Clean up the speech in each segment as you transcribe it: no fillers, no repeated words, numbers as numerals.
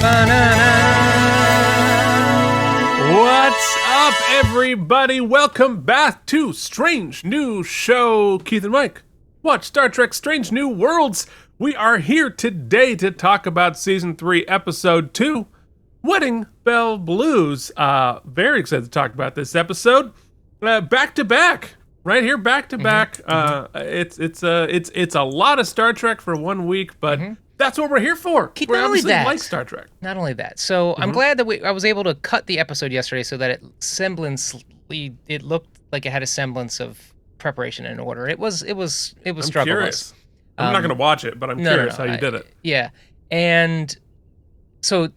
What's up, everybody? Welcome back to Strange New Show. Keith and Mike watch Star Trek Strange New Worlds. We are here today to talk about Season 3, Episode 2, Wedding Bell Blues. Very excited to talk about this episode. Back to back. Right here, back to back. It's a lot of Star Trek for 1 week, but that's what we're here for. Keith, we not only obviously that, like Star Trek. Not only that. So I'm glad that I was able to cut the episode yesterday so that it looked like it had a semblance of preparation and order. It was struggleless. Curious. I'm not going to watch it, but I'm curious how you did it. Yeah, and so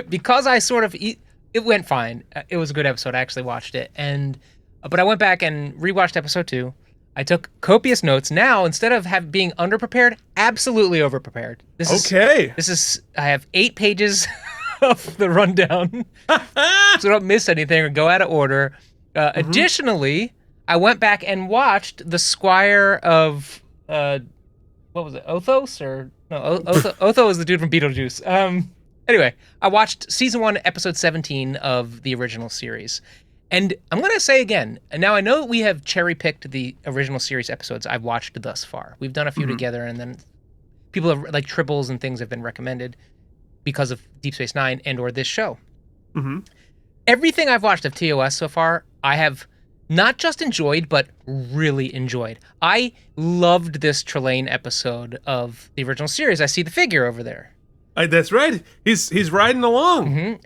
because it went fine. It was a good episode. I actually watched it, but I went back and rewatched episode 2. I took copious notes. Now, instead of being underprepared, absolutely overprepared. I have 8 pages of the rundown, so I don't miss anything or go out of order. Additionally, I went back and watched the Squire of, what was it, Othos? Otho is the dude from Beetlejuice. Anyway, I watched Season 1, Episode 17 of the original series. And I'm going to say again, and now I know we have cherry-picked the original series episodes I've watched thus far. We've done a few together, and then people have, like, triples and things have been recommended because of Deep Space Nine and or this show. Everything I've watched of TOS so far, I have not just enjoyed, but really enjoyed. I loved this Trelane episode of the original series. I see the figure over there. That's right. He's riding along.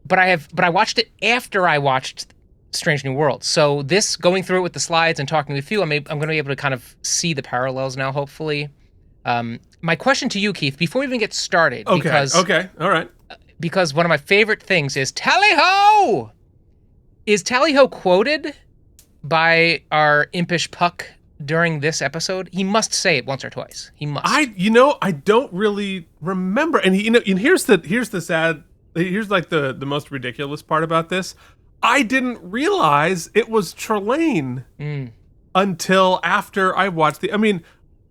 But I watched it after I watched Strange New Worlds. So this, going through it with the slides and talking with you, I'm going to be able to kind of see the parallels now, hopefully. My question to you, Keith, before we even get started, all right. Because one of my favorite things is Tally-ho! Is Tally-ho quoted by our impish Puck during this episode? He must say it once or twice. He must. I don't really remember. And here's like the most ridiculous part about this. I didn't realize it was Trelane until after I watched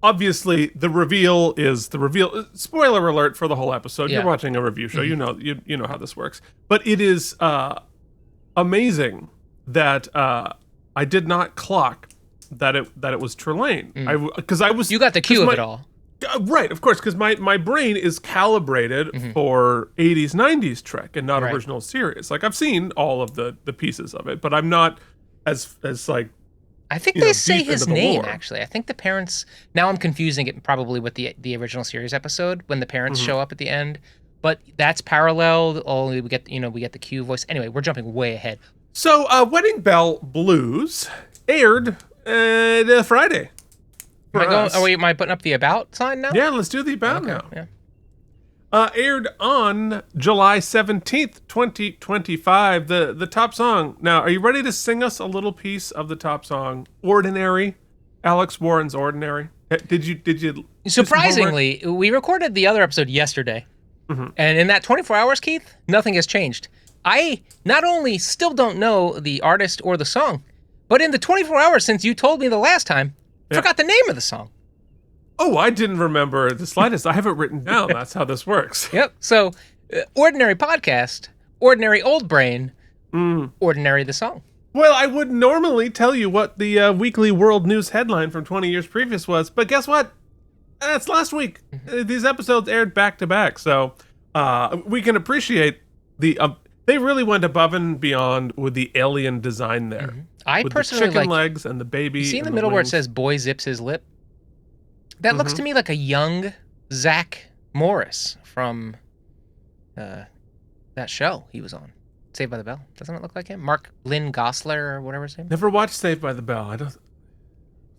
obviously the reveal is the reveal. Spoiler alert for the whole episode. Yeah. You're watching a review show. You know how this works. But it is amazing that I did not clock that it was Trelane. You got the cue of it all. Right, of course, because my brain is calibrated for 80s, 90s Trek and not original series. Like, I've seen all of the pieces of it, but I'm not as like, I think they say his name, actually. I think the parents, now I'm confusing it probably with the original series episode when the parents show up at the end, but that's parallel. Only we get the Q voice. Anyway, we're jumping way ahead. So, Wedding Bell Blues aired Friday. Am I putting up the about sign now? Yeah, let's do the about now. Yeah. Aired on July 17th, 2025. The top song. Now, are you ready to sing us a little piece of the top song? Ordinary. Alex Warren's Ordinary. Did you Surprisingly, we recorded the other episode yesterday. And in that 24 hours, Keith, nothing has changed. I not only still don't know the artist or the song, but in the 24 hours since you told me the last time, forgot the name of the song. Oh, I didn't remember the slightest. I have it written down. That's how this works. Yep. So, Ordinary Podcast, Ordinary Old Brain, Ordinary the song. Well, I would normally tell you what the weekly world news headline from 20 years previous was, but guess what? That's last week. These episodes aired back to back, so we can appreciate they really went above and beyond with the alien design there. I with personally the chicken legs and the baby. You see in the middle where it says "boy zips his lip"? That looks to me like a young Zach Morris from that show he was on, Saved by the Bell. Doesn't it look like him? Mark Lynn Gosler or whatever his name is? Never watched Saved by the Bell.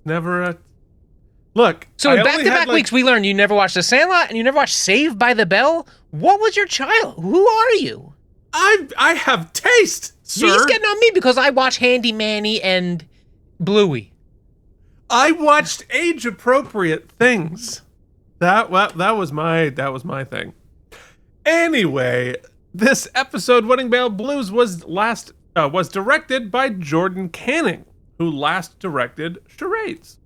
Never. Look. So in back-to-back weeks, we learned you never watched The Sandlot and you never watched Saved by the Bell. What was your child? Who are you? I have taste, sir. He's getting on me because I watch Handy Manny and Bluey. I watched age-appropriate things. That was my thing. Anyway, this episode, Wedding Bell Blues, was directed by Jordan Canning, who last directed Charades.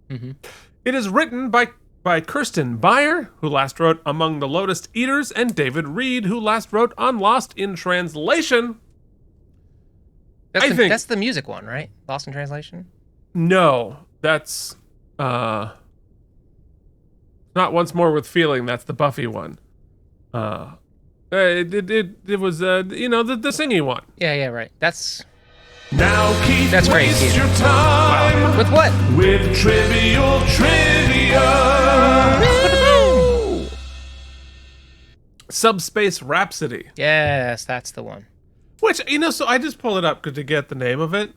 It is written by by Kirsten Beyer, who last wrote Among the Lotus Eaters, and David Reed, who last wrote on Lost in Translation. That's the music one, right? Lost in Translation? No, that's not Once More with Feeling. That's the Buffy one. It was the singy one. Yeah, right. That's Keith, that's great. Waste your time with what? With trivial trivia. Subspace Rhapsody. Yes, that's the one. Which, so I just pulled it up to get the name of it.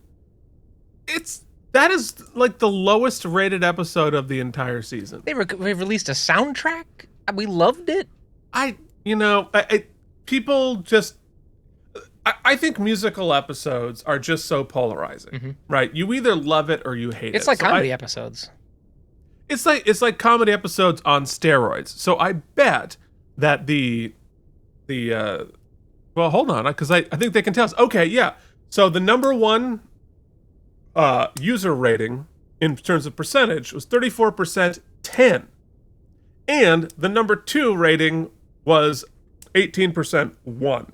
That is like the lowest rated episode of the entire season. They released a soundtrack. We loved it. People just, I think musical episodes are just so polarizing, right? You either love it or you hate it. It's like comedy episodes. It's like comedy episodes on steroids. So I bet that well, hold on, because I think they can tell us. Okay, yeah. So the number one user rating in terms of percentage was 34% 10. And the number 2 rating was 18% 1.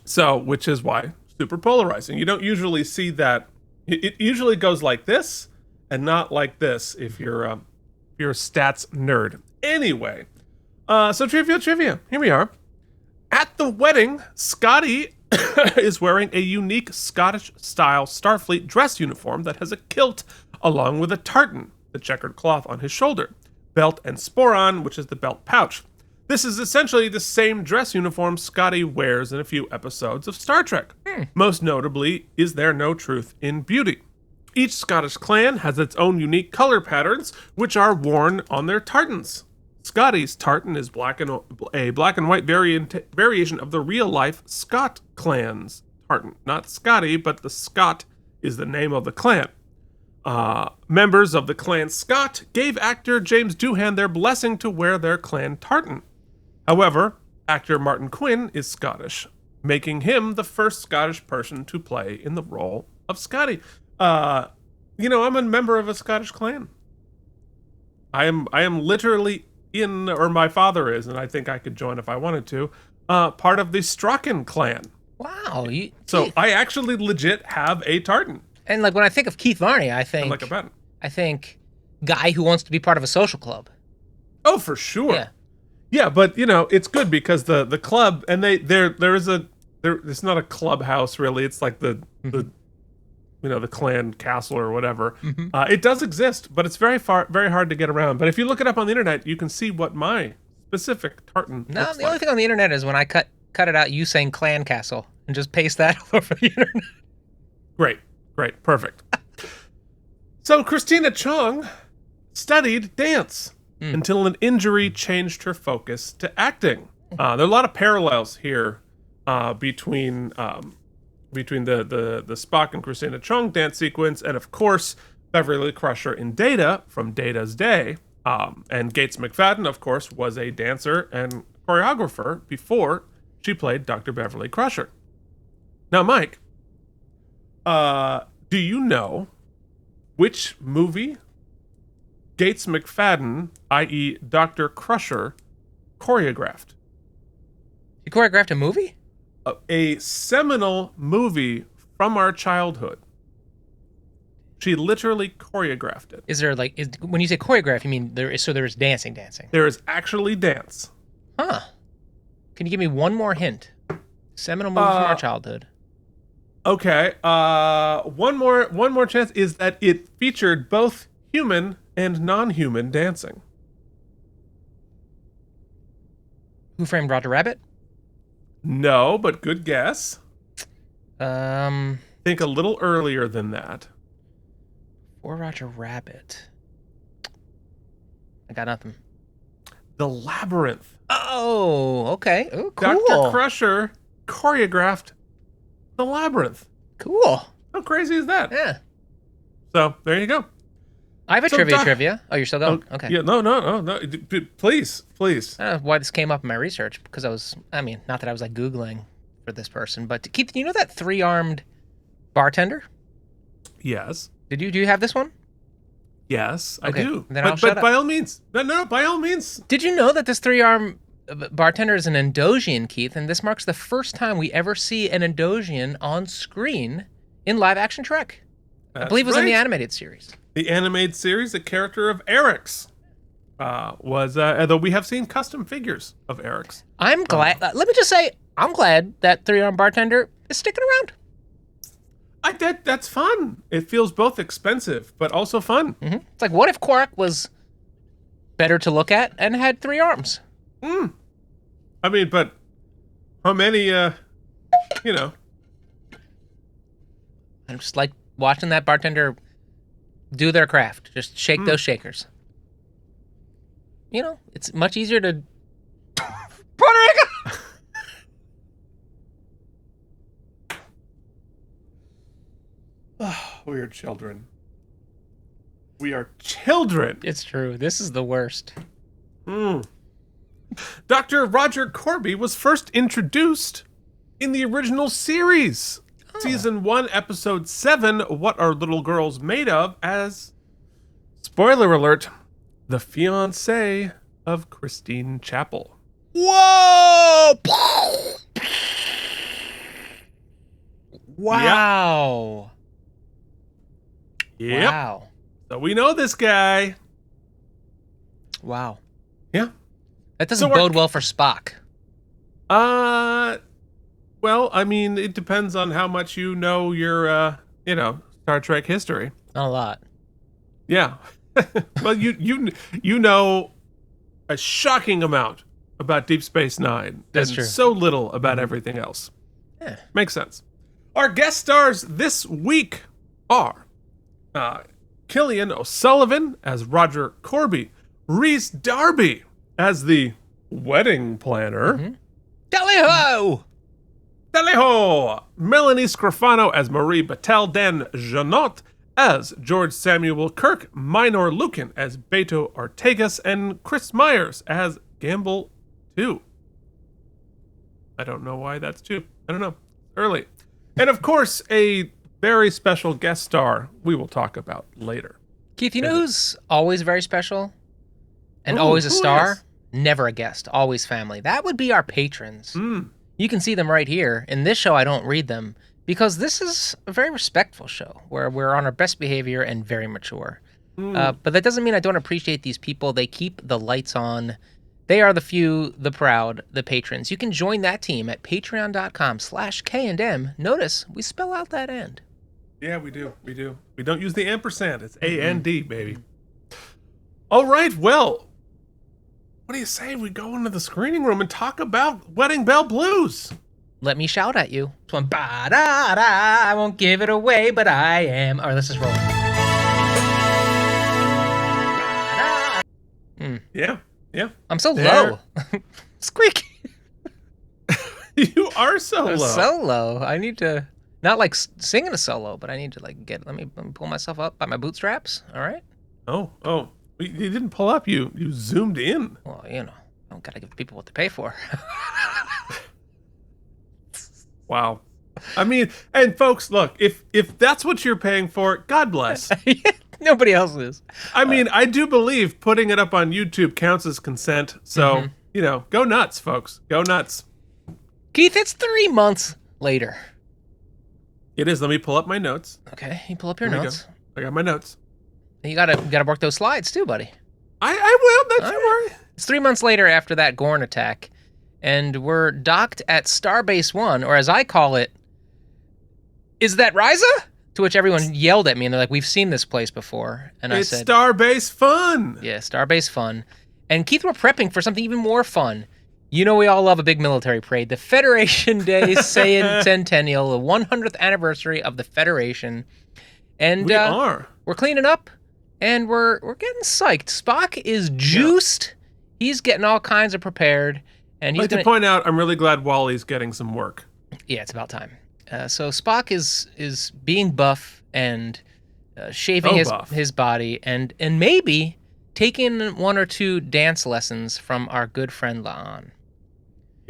So, which is why super polarizing. You don't usually see that. It usually goes like this and not like this if you're a stats nerd. Anyway, so trivia. Here we are. At the wedding, Scotty is wearing a unique Scottish-style Starfleet dress uniform that has a kilt along with a tartan, the checkered cloth on his shoulder, belt and sporon, which is the belt pouch. This is essentially the same dress uniform Scotty wears in a few episodes of Star Trek. Most notably, Is There No Truth in Beauty? Each Scottish clan has its own unique color patterns, which are worn on their tartans. Scotty's tartan is a black and white variation of the real-life Scott clan's tartan. Not Scotty, but the Scott is the name of the clan. Members of the clan Scott gave actor James Doohan their blessing to wear their clan tartan. However, actor Martin Quinn is Scottish, making him the first Scottish person to play in the role of Scotty. I'm a member of a Scottish clan. I am literally or my father is, and I think I could join if I wanted to, part of the Strachan clan. Wow. So I actually legit have a tartan. And like when I think of Keith Varney, I think guy who wants to be part of a social club. Oh, for sure. Yeah, but it's good because the club, and it's not a clubhouse really. It's like the clan castle or whatever. It does exist, but it's very hard to get around. But if you look it up on the internet, you can see what my specific tartan looks only thing on the internet is when I cut it out, you saying clan castle, and just paste that all over the internet. Great, perfect. So Christina Chong studied dance until an injury changed her focus to acting. There are a lot of parallels here between the Spock and Christina Chong dance sequence, and of course Beverly Crusher in Data from Data's Day. And Gates McFadden, of course, was a dancer and choreographer before she played Dr. Beverly Crusher. Now, Mike, do you know which movie Gates McFadden, i.e. Dr. Crusher, choreographed? He choreographed a movie? A seminal movie from our childhood. She literally choreographed it. Is there when you say choreograph, you mean there's dancing? There is actually dance. Huh. Can you give me one more hint? Seminal movie from our childhood. Okay. One more chance is that it featured both human and non-human dancing. Who Framed Roger Rabbit? No, but good guess. Think a little earlier than that. Or Roger Rabbit. I got nothing. The Labyrinth. Oh, okay. Oh, cool. Dr. Crusher choreographed The Labyrinth. Cool. How crazy is that? Yeah. So, there you go. I have a trivia. Oh, you're still going? Okay. Yeah, no. Please. Why this came up in my research, because not that I was like Googling for this person, but Keith, you know that 3-armed bartender? Yes. Do you have this one? Yes, Okay, I do. then I'll But shut up. by all means, no, by all means. Did you know that this 3-arm bartender is an Endosian, Keith? And this marks the first time we ever see an Endosian on screen in live-action Trek. I believe it was in the animated series. The animated series, the character of Eric's was, though we have seen custom figures of Eric's. I'm glad. Let me just say, I'm glad that 3-arm bartender is sticking around. That's fun. It feels both expensive, but also fun. Mm-hmm. It's like, what if Quark was better to look at and had 3 arms? I mean, but how many, I'm just like watching that bartender do their craft. Just shake those shakers. You know, it's much easier to... Puerto Rico! We are children. We are children. It's true. This is the worst. Dr. Roger Corby was first introduced in the original series. Season 1, Episode 7, What Are Little Girls Made Of, as, spoiler alert, the fiancé of Christine Chapel. Whoa! Wow. Yep. Wow. So we know this guy. Wow. Yeah. That doesn't bode well for Spock. Well, I mean, it depends on how much you know your, Star Trek history. Not a lot. Yeah. Well, you know a shocking amount about Deep Space Nine. That's and true. So little about everything else. Yeah. Makes sense. Our guest stars this week are Killian O'Sullivan as Roger Corby, Rhys Darby as the wedding planner, Tally-ho! Tally-ho! Melanie Scrofano as Marie Batel, Dan Janot as George Samuel Kirk, Minor Lucan as Beto Ortegas, and Chris Myers as Gamble 2. I don't know why that's 2. I don't know. Early. And of course, a very special guest star we will talk about later. Keith, you know who's always very special? And always a star? Never a guest, always family. That would be our patrons. You can see them right here. In this show, I don't read them because this is a very respectful show where we're on our best behavior and very mature. But that doesn't mean I don't appreciate these people. They keep the lights on. They are the few, the proud, the patrons. You can join that team at patreon.com/K&M. Notice we spell out that end. Yeah, we do. We do. We don't use the ampersand. It's A-N-D, baby. All right, well, what do you say we go into the screening room and talk about Wedding Bell Blues? Let me shout at you. It's one, ba-da-da, I won't give it away, but I am. All right, let's just roll. Yeah, yeah. I'm so low. Squeak. You are so I'm low. so low. I need to, not like singing a solo, but I need to like let me pull myself up by my bootstraps. All right. Oh. You didn't pull up. You zoomed in. Well, I don't gotta give people what they pay for. Wow. I mean, and folks, look, if that's what you're paying for, God bless. Nobody else is. I mean, I do believe putting it up on YouTube counts as consent. So, go nuts, folks. Go nuts. Keith, it's 3 months later. It is. Let me pull up my notes. Okay, you pull up your notes. I got my notes. You gotta work those slides too, buddy. I will. Don't you worry. It's 3 months later after that Gorn attack, and we're docked at Starbase 1, or as I call it, is that Ryza? To which everyone yelled at me, and they're like, "We've seen this place before." And I said, Starbase Fun. Yeah, Starbase Fun. And Keith, we're prepping for something even more fun. You know we all love a big military parade. The Federation Day Saiyan Centennial, the 100th anniversary of the Federation. And we're cleaning up, and we're getting psyched. Spock is juiced. Yeah. He's getting all kinds of prepared. And he's to point out, I'm really glad Wally's getting some work. Yeah, it's about time. So Spock is being buff and shaving his body and maybe taking 1 or 2 dance lessons from our good friend La'an.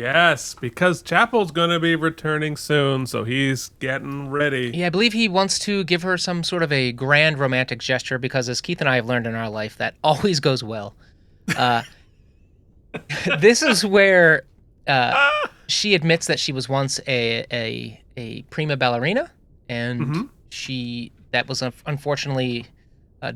Yes, because Chapel's gonna be returning soon, so he's getting ready. Yeah, I believe he wants to give her some sort of a grand romantic gesture because, as Keith and I have learned in our life, that always goes well. Uh, this is where she admits that she was once a prima ballerina, and that was unfortunately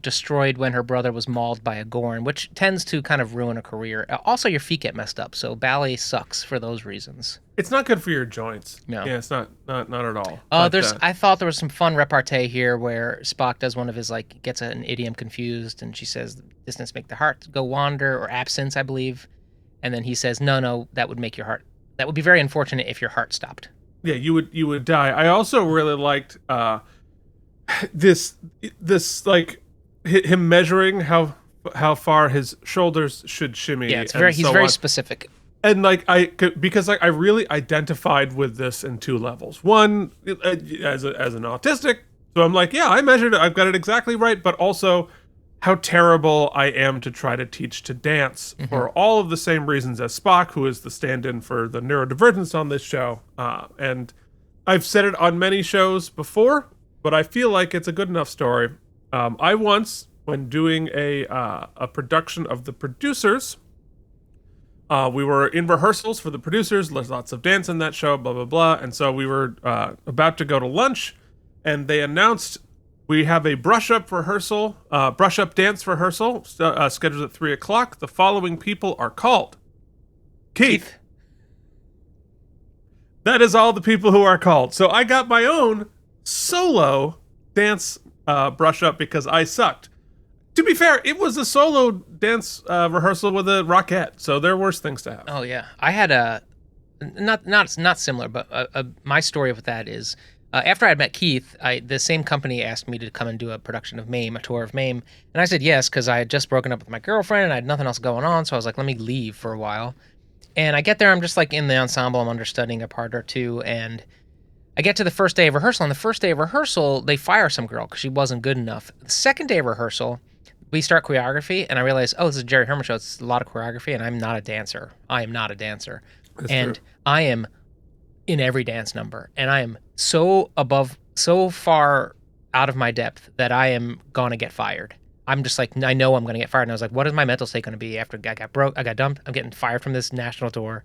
destroyed when her brother was mauled by a Gorn, which tends to kind of ruin a career. Also, your feet get messed up, so ballet sucks for those reasons. It's not good for your joints. No. Yeah, it's not at all. I thought there was some fun repartee here where Spock does one of his, like, gets an idiom confused, and she says, distance make the heart go wander, or absence, I believe. And then he says, no, that would make your heart, that would be very unfortunate if your heart stopped. Yeah, you would die. I also really liked this like him measuring how far his shoulders should shimmy. Yeah, he's very specific. And like because I really identified with this in two levels. One, as an autistic, so I'm like, yeah, I measured it. I've got it exactly right. But also, how terrible I am to try to teach to dance for all of the same reasons as Spock, who is the stand-in for the neurodivergence on this show. And I've said it on many shows before, but I feel like it's a good enough story. I once, when doing a production of The Producers, we were in rehearsals for The Producers. There's lots of dance in that show, blah, blah, blah. And so we were about to go to lunch, and they announced we have a brush-up dance rehearsal scheduled at 3 o'clock. The following people are called. Keith. That is all the people who are called. So I got my own solo dance brush-up because I sucked. To be fair, it was a solo dance rehearsal with a rockette, so there are worse things to have. Oh yeah, I had a not similar, but my story with that is after I had met Keith, the same company asked me to come and do a production of MAME, a tour of MAME, and I said yes because I had just broken up with my girlfriend and I had nothing else going on, so I was like, let me leave for a while. And I get there, I'm just like in the ensemble, I'm understudying a part or two, and I get to the first day of rehearsal. On the first day of rehearsal, they fire some girl because she wasn't good enough. The second day of rehearsal, we start choreography, and I realize, oh, this is a Jerry Herman show. It's a lot of choreography, and I'm not a dancer. I am not a dancer. That's and true. I am in every dance number, and I am so far out of my depth that I am going to get fired. I'm just like, I know I'm going to get fired. And I was like, what is my mental state going to be after I got dumped, I'm getting fired from this national tour.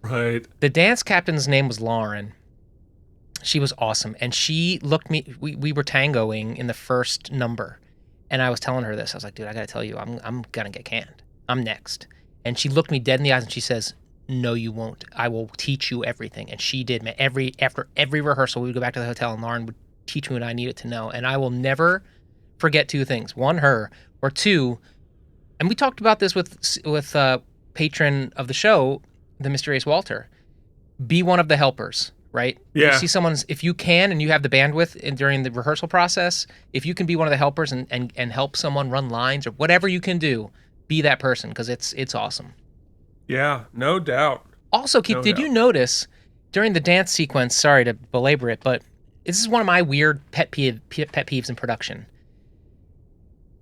Right. The dance captain's name was Lauren. She was awesome, and she looked me, we were tangoing in the first number. And I was telling her this. I was like, dude, I got to tell you, I'm going to get canned. I'm next. And she looked me dead in the eyes and she says, no, you won't. I will teach you everything. And she did. After every rehearsal, we would go back to the hotel and Lauren would teach me what I needed to know. And I will never forget two things. One, her, or two, and we talked about this with patron of the show, the Mysterious Walter. Be one of the helpers. Right? Yeah. You see someone's, if you can and you have the bandwidth during the rehearsal process, if you can be one of the helpers and help someone run lines or whatever you can do, be that person because it's awesome. Yeah, no doubt. Also, Keith, did you notice during the dance sequence, sorry to belabor it, but this is one of my weird pet peeves in production.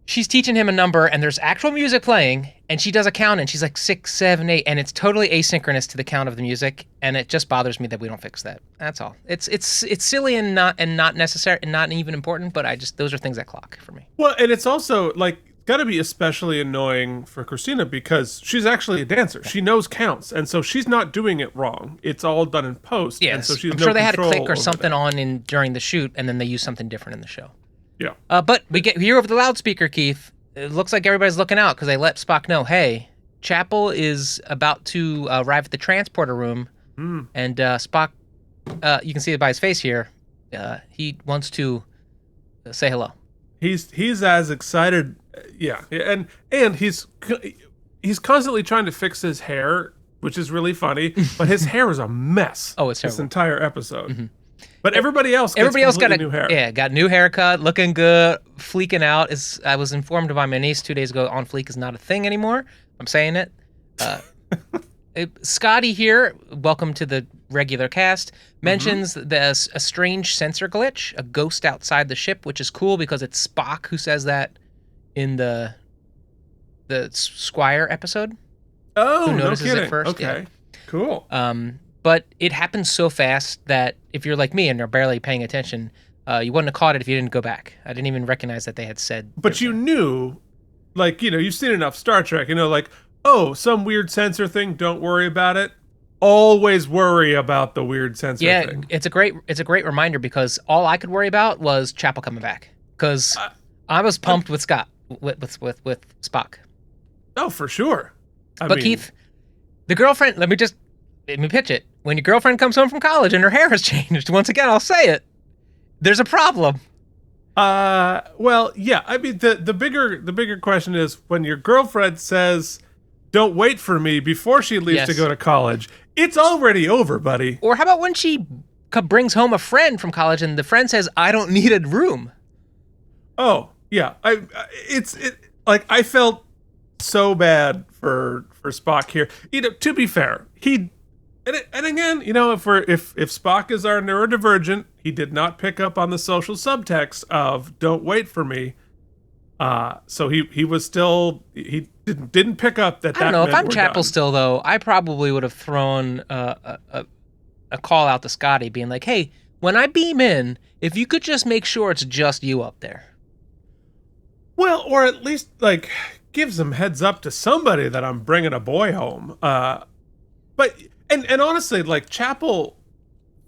She's teaching him a number and there's actual music playing and she does a count and she's like 6, 7, 8 and it's totally asynchronous to the count of the music and it just bothers me that we don't fix that. That's all. It's silly and not necessary and not even important, but those are things that clock for me. Well, and it's also like got to be especially annoying for Christina because she's actually a dancer. She knows counts and so she's not doing it wrong. It's all done in post. Yes. And so she's I'm sure they had a click or over something that. on during the shoot and then they use something different in the show. Yeah. But we hear over the loudspeaker, Keith. It looks like everybody's looking out because they let Spock know, hey, Chapel is about to arrive at the transporter room, and Spock, you can see it by his face here, he wants to say hello. He's as excited, yeah, and he's constantly trying to fix his hair, which is really funny, but his hair is a mess. Oh, it's terrible. This entire episode. Mm-hmm. But everybody else got new hair. Yeah, got new haircut, looking good, fleeking out. I was informed by my niece 2 days ago, on fleek is not a thing anymore. I'm saying it. Scotty here, welcome to the regular cast, mentions a strange sensor glitch, a ghost outside the ship, which is cool because it's Spock who says that in the Squire episode. Oh, who notices no kidding. it first. Okay. Cool. But it happens so fast that if you're like me and are barely paying attention, you wouldn't have caught it if you didn't go back. I didn't even recognize that they had said. But you knew, like, you've seen enough Star Trek, like, oh, some weird sensor thing, don't worry about it. Always worry about the weird sensor thing. It's a great reminder, because all I could worry about was Chapel coming back, because I was pumped with Scott with Spock. Oh, for sure. But Keith, the girlfriend. Let me pitch it. When your girlfriend comes home from college and her hair has changed, once again, I'll say it. There's a problem. Well, yeah. I mean, the bigger question is when your girlfriend says, "Don't wait for me," before she leaves to go to college. It's already over, buddy. Or how about when she brings home a friend from college and the friend says, "I don't need a room." Oh, yeah. I felt so bad for Spock here. To be fair, and again, if Spock is our neurodivergent, he did not pick up on the social subtext of "don't wait for me." So he was still, he didn't pick up that. I don't know if I'm Chapel still though. I probably would have thrown a call out to Scotty, being like, "Hey, when I beam in, if you could just make sure it's just you up there." Well, or at least like give some heads up to somebody that I'm bringing a boy home. But honestly, like Chapel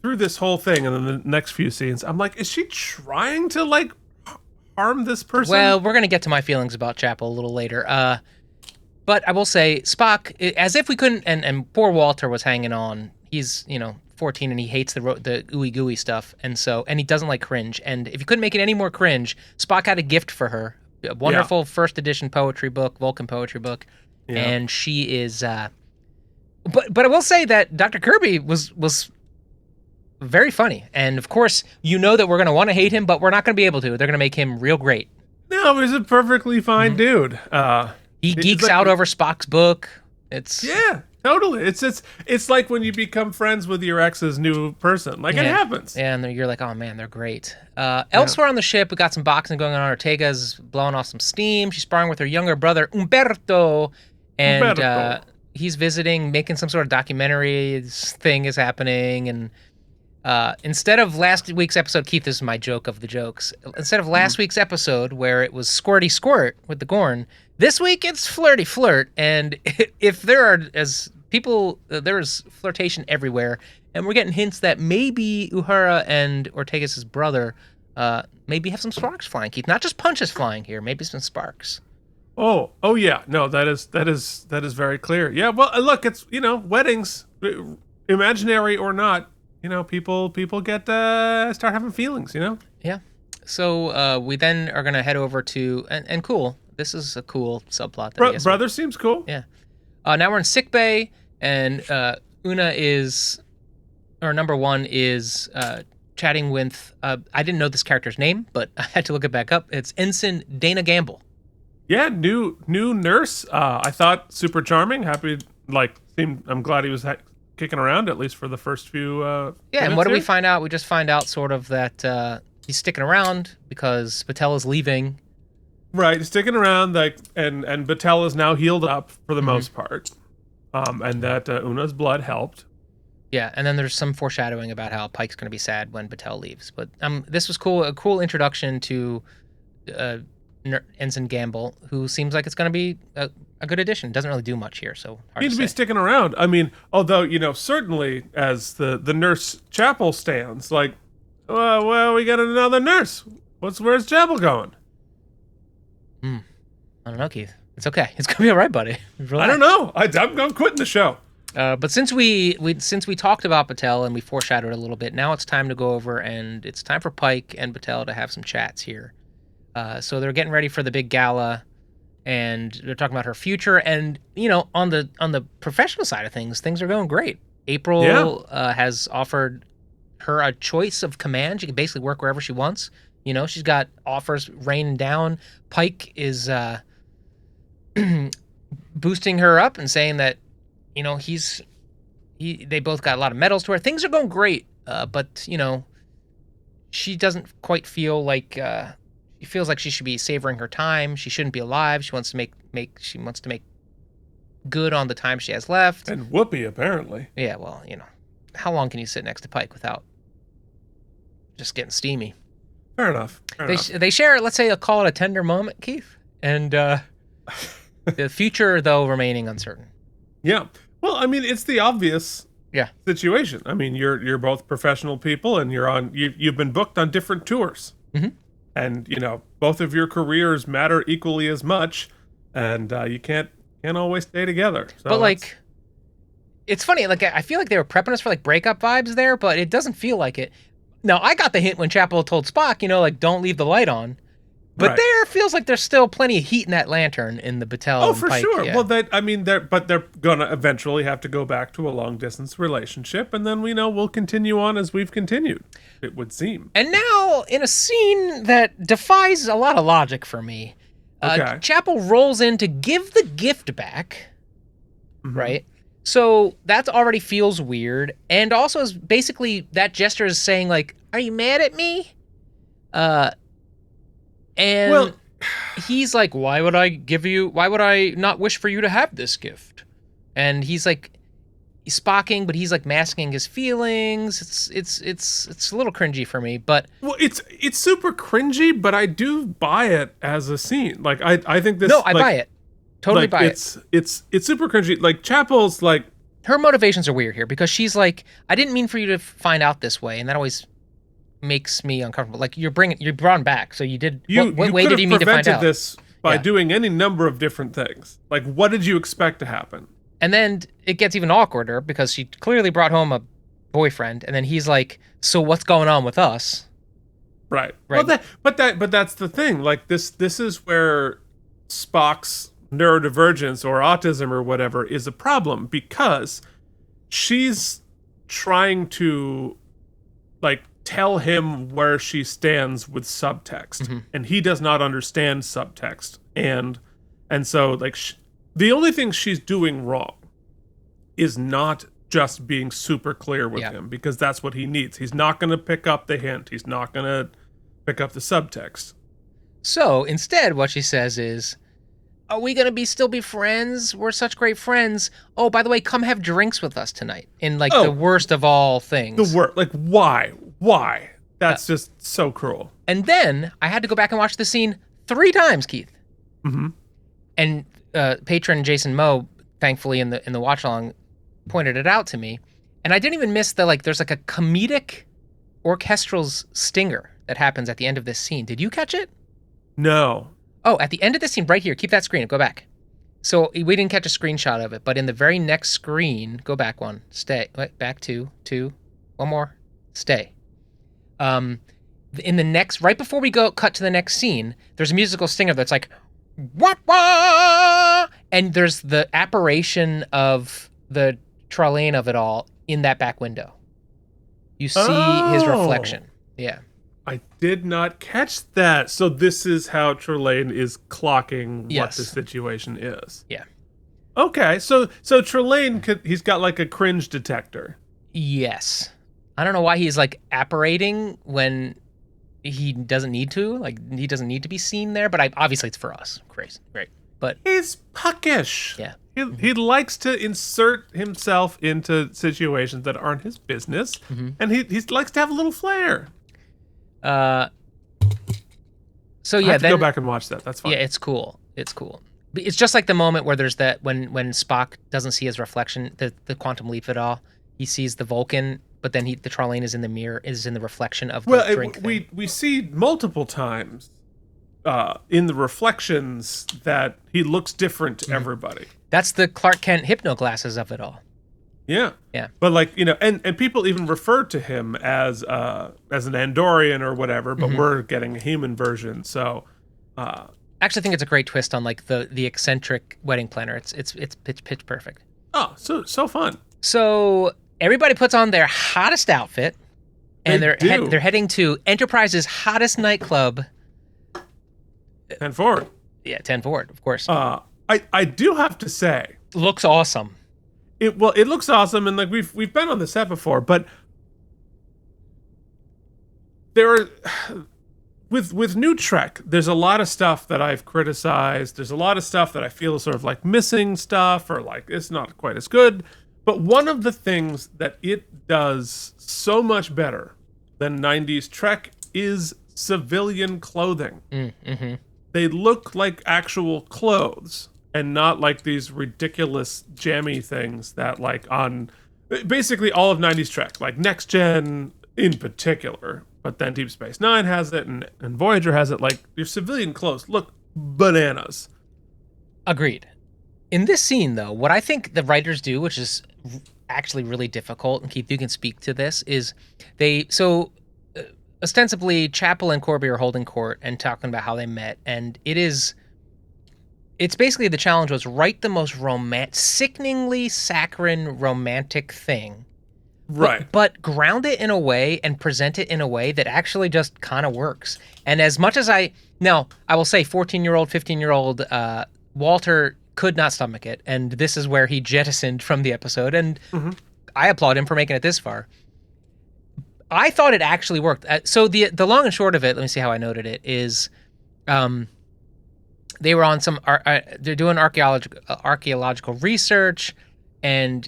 through this whole thing and then the next few scenes, I'm like, is she trying to like harm this person? Well, we're gonna get to my feelings about Chapel a little later. But I will say, Spock, as if we couldn't, and poor Walter was hanging on. He's 14 and he hates the ooey gooey stuff, and he doesn't like cringe. And if you couldn't make it any more cringe, Spock had a gift for her, a wonderful first edition poetry book, Vulcan poetry book, and she is. But I will say that Dr. Kirby was very funny, and of course that we're gonna want to hate him, but we're not gonna be able to. They're gonna make him real great. No, he's a perfectly fine dude. He geeks out over Spock's book. Yeah, totally. It's like when you become friends with your ex's new person. Like it happens. Yeah, and you're like, oh man, they're great. Elsewhere on the ship, we got some boxing going on. Ortega's blowing off some steam. She's sparring with her younger brother Umberto, and he's visiting, making some sort of documentary thing is happening, and instead of last week's episode, Keith, this is my joke of the jokes. Instead of last week's episode where it was squirty squirt with the Gorn, this week it's flirty flirt. And if there are there's flirtation everywhere, and we're getting hints that maybe Uhura and Ortega's brother maybe have some sparks flying, Keith. Not just punches flying here, maybe some sparks. Oh yeah, no, that is very clear. Yeah, well, look, it's weddings, imaginary or not. People get start having feelings. Yeah. So we then are gonna head over to and cool. This is a cool subplot. Brother seems cool. Yeah. Now we're in sick bay, and Una is, or number one is chatting with. I didn't know this character's name, but I had to look it back up. It's Ensign Dana Gamble. Yeah, new nurse. I thought super charming. Happy, I'm glad he was kicking around at least for the first few. And what do we find out? We just find out sort of that he's sticking around because Batel is leaving. Right, sticking around, and Batel is now healed up for the most part, and that Una's blood helped. Yeah, and then there's some foreshadowing about how Pike's going to be sad when Batel leaves. But this was cool, a cool introduction to Ensign Gamble, who seems like it's going to be a good addition. Doesn't really do much here, so hard Need to be sticking around. I mean, although certainly as the nurse Chapel stands, well, we got another nurse. Where's Chapel going? I don't know, Keith. It's okay. It's gonna be all right, buddy. Relax. I don't know. I'm quitting the show. But since we talked about Batel and we foreshadowed a little bit, now it's time to go over, and it's time for Pike and Batel to have some chats here. So they're getting ready for the big gala, and they're talking about her future. And on the professional side of things are going great. April has offered her a choice of command. She can basically work wherever she wants. She's got offers raining down. Pike is boosting her up and saying that they both got a lot of medals to her. Things are going great, but she doesn't quite feel like she feels like she should be savoring her time. She shouldn't be alive. She wants to make good on the time she has left. And Whoopi, apparently. Yeah, well, how long can you sit next to Pike without just getting steamy? Fair enough. They share, let's say, call it a tender moment, Keith, and the future, though, remaining uncertain. Yeah. Well, I mean, it's the obvious situation. I mean, you're both professional people, and you've been booked on different tours. Mm-hmm. And, both of your careers matter equally as much, and you can't always stay together. So but, it's funny. Like, I feel like they were prepping us for, breakup vibes there, but it doesn't feel like it. Now, I got the hint when Chapel told Spock, don't leave the light on. But there feels like there's still plenty of heat in that lantern in the Battelle. Oh, for Pike, sure. yeah. Well, they're gonna eventually have to go back to a long distance relationship, and then we'll continue on as we've continued. It would seem. And now, in a scene that defies a lot of logic for me, Chapel rolls in to give the gift back, right? So that already feels weird, and also is basically that gesture is saying "Are you mad at me?" And he's like, why would I not wish for you to have this gift? And he's Spocking, but he's masking his feelings. It's a little cringy for me, but it's super cringy, but I do buy it as a scene. I think this. No, I buy it. Totally buy it. It's super cringy. Chapel's her motivations are weird here because she's I didn't mean for you to find out this way, and that always makes me uncomfortable. You brought him back, so you did. What way did he mean to find out? This by doing any number of different things. What did you expect to happen? And then it gets even awkwarder because she clearly brought home a boyfriend, and then he's like, "So what's going on with us?" Right. Well, but that's the thing. This is where Spock's neurodivergence or autism or whatever is a problem, because she's trying to tell him where she stands with subtext, and he does not understand subtext, and so the only thing she's doing wrong is not just being super clear with him, because that's what he needs. He's not going to pick up the hint. He's not going to pick up the subtext. So instead, what she says is, "Are we going to still be friends? We're such great friends. Oh, by the way, come have drinks with us tonight." In the worst of all things. The worst. Why? That's just so cruel. And then I had to go back and watch the scene 3 times, Keith. Mm-hmm. And patron Jason Moe, thankfully in the watch along, pointed it out to me, and I didn't even miss there's a comedic orchestral stinger that happens at the end of this scene. Did you catch it? No. Oh, at the end of this scene, right here. Keep that screen. Go back. So we didn't catch a screenshot of it, but in the very next screen, go back one. Stay. Wait, back two. One more. Stay. In the next, right before we cut to the next scene, there's a musical stinger that's wah wah, and there's the apparition of the Trelane of it all in that back window. You see his reflection. Yeah. I did not catch that. So this is how Trelane is clocking what the situation is. Yeah. Okay, so Trelane he's got a cringe detector. Yes. I don't know why he's apparating when he doesn't need to. He doesn't need to be seen there, but obviously it's for us. Crazy. Great. But he's puckish. Yeah. He likes to insert himself into situations that aren't his business, and he likes to have a little flair. So yeah, I have to go back and watch that. That's fine. Yeah, it's cool. It's just like the moment where there's that when Spock doesn't see his reflection, the quantum leap of it all. He sees the Vulcan, but then the Trelane is in the mirror, is in the reflection of the drink. We see multiple times in the reflections that he looks different to everybody. That's the Clark Kent hypno glasses of it all. Yeah. Yeah. But and people even refer to him as an Andorian or whatever, but we're getting a human version. So I actually think it's a great twist on the eccentric wedding planner. It's pitch perfect. Oh, so fun. So everybody puts on their hottest outfit, and they're heading to Enterprise's hottest nightclub. 10 forward. Yeah, 10 forward, of course. I do have to say, looks awesome. It looks awesome, and we've been on the set before, but with New Trek, there's a lot of stuff that I've criticized. There's a lot of stuff that I feel is sort of like missing stuff or like it's not quite as good. But one of the things that it does so much better than 90s Trek is civilian clothing. Mm-hmm. They look like actual clothes and not like these ridiculous jammy things that like on basically all of 90s Trek, like Next Gen in particular, but then Deep Space Nine has it and Voyager has it. Like your civilian clothes look bananas. Agreed. In this scene, though, what I think the writers do, which is actually really difficult, and Keith, you can speak to this, is ostensibly Chapel and Corby are holding court and talking about how they met, and it's basically the challenge was write the most sickeningly saccharine romantic thing. Right. But ground it in a way and present it in a way that actually just kind of works. And as much as I will say 14-year-old, 15-year-old Walter could not stomach it. And this is where he jettisoned from the episode. And I applaud him for making it this far. I thought it actually worked. So the long and short of it, let me see how I noted it, is they were on they're doing archaeological research, and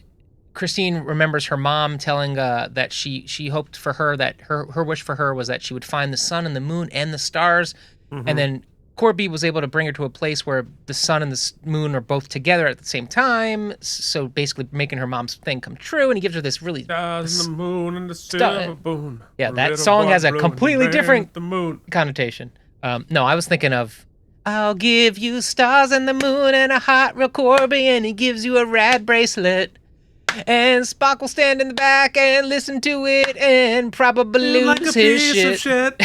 Christine remembers her mom telling that she hoped for her that her wish for her was that she would find the sun and the moon and the stars. And then Corby was able to bring her to a place where the sun and the moon are both together at the same time. So basically making her mom's thing come true. And he gives her this really... Stars and the moon and the silver moon. Yeah, that song has a completely different connotation. No, I was thinking of... I'll give you stars and the moon and a hot real Corby, and he gives you a rad bracelet. And Spock will stand in the back and listen to it and probably lose his shit.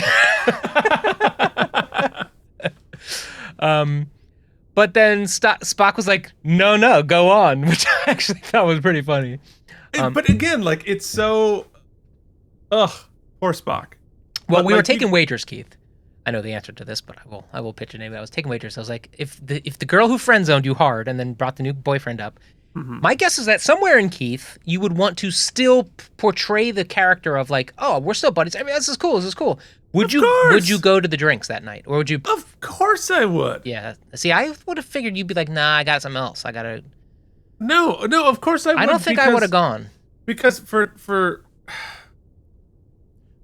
But then Spock was like, no, go on, which I actually thought was pretty funny. But again, like, it's so... Ugh, poor Spock. Well, we were taking wagers, Keith. I know the answer to this, but I will pitch it anyway. I was taking wagers. I was like, if the girl who friend-zoned you hard and then brought the new boyfriend up, my guess is that somewhere in Keith, you would want to still portray the character of like, oh, we're still buddies. I mean, this is cool. Would you go to the drinks that night, or would you? Of course I would. Yeah. See, I would have figured you'd be like, nah, I got something else. I gotta. No. Of course I would. I don't think I would have gone because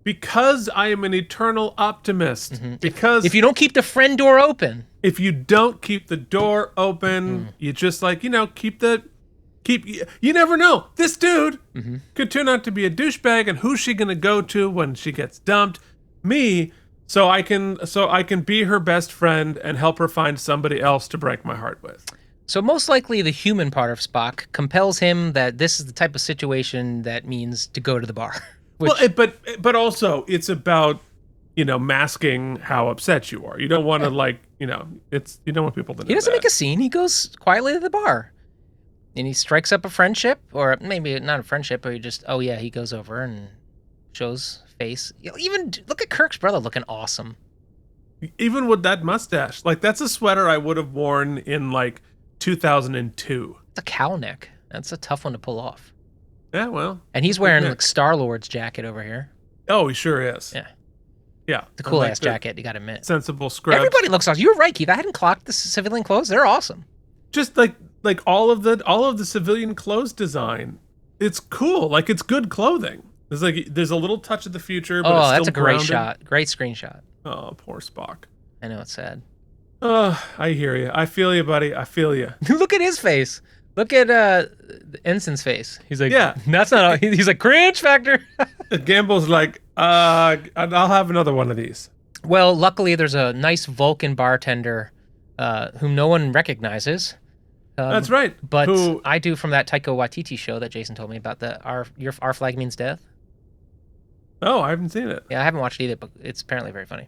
because I am an eternal optimist. Because if you don't keep the friend door open, you just like you never know. This dude could turn out to be a douchebag, and who's she gonna go to when she gets dumped? Me. So I can be her best friend and help her find somebody else to break my heart with. So most likely the human part of Spock compels him that this is the type of situation that means to go to the bar. Well, but also it's about, masking how upset you are. You don't want to you don't want people to know. He doesn't make a scene. He goes quietly to the bar. And he strikes up a friendship, or maybe not a friendship, but he goes over and shows face. Even look at Kirk's brother looking awesome. Even with that mustache. Like, that's a sweater I would have worn in, 2002. It's a cowl neck. That's a tough one to pull off. Yeah, well. And he's wearing, Star-Lord's jacket over here. Oh, he sure is. Yeah. Yeah. It's a cool-ass jacket, you gotta admit. Sensible scrubs. Everybody looks awesome. You're right, Keith. I hadn't clocked the civilian clothes. They're awesome. Just, like all of the civilian clothes design. It's cool. Like, it's good clothing. There's a little touch of the future, but it's still that's a great grounded. shot. Great screenshot. Oh, poor Spock. I know, it's sad. Oh, I hear you. I feel you, buddy. I feel you. Look at his face. Look at the ensign's face. He's like, yeah, that's not. He's like, cringe factor. Gamble's like, I'll have another one of these. Well, luckily there's a nice Vulcan bartender whom no one recognizes. That's right. But I do from that Taika Waititi show that Jason told me about, Our Flag Means Death. Oh, I haven't seen it. Yeah, I haven't watched it either, but it's apparently very funny.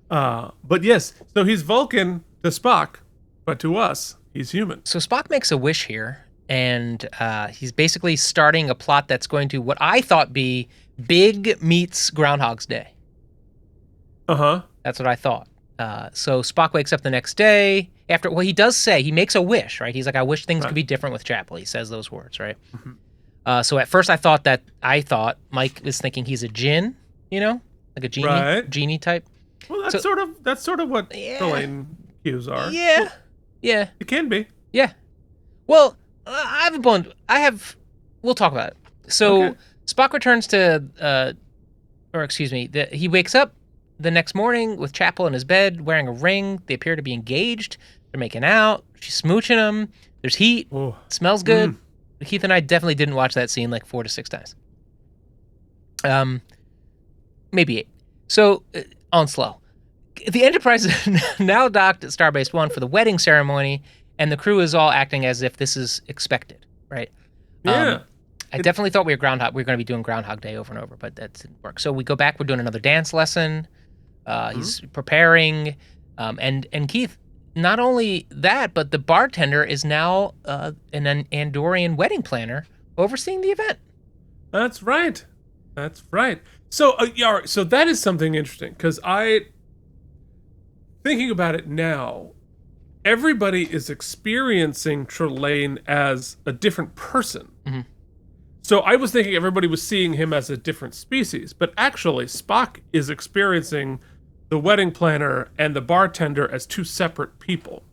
But yes, so he's Vulcan to Spock, but to us, he's human. So Spock makes a wish here, and he's basically starting a plot that's going to what I thought be Big meets Groundhog's Day. Uh-huh. That's what I thought. So Spock wakes up the next day. He does say, he makes a wish, right? He's like, I wish things could be different with Chapel. He says those words, right? Mm-hmm. So at first I thought Mike was thinking he's a djinn, like a genie, genie type. Well, that's sort of what Trelane cues are. Yeah. Well, yeah. It can be. Yeah. Well, I have a bone. We'll talk about it. So Okay. Spock returns to, he wakes up the next morning with Chapel in his bed wearing a ring. They appear to be engaged. They're making out. She's smooching him. There's heat. Oh. Smells good. Keith and I definitely didn't watch that scene like 4 to 6 times. Maybe 8. So, on slow. The Enterprise is now docked at Starbase 1 for the wedding ceremony, and the crew is all acting as if this is expected, right? Yeah. I definitely thought we were going to be doing Groundhog Day over and over, but that didn't work. So we go back. We're doing another dance lesson. He's preparing, and Keith. Not only that, but the bartender is now an Andorian wedding planner overseeing the event. That's right. So, so that is something interesting because thinking about it now, everybody is experiencing Trelane as a different person. Mm-hmm. So I was thinking everybody was seeing him as a different species, but actually Spock is experiencing the wedding planner and the bartender as 2 separate people.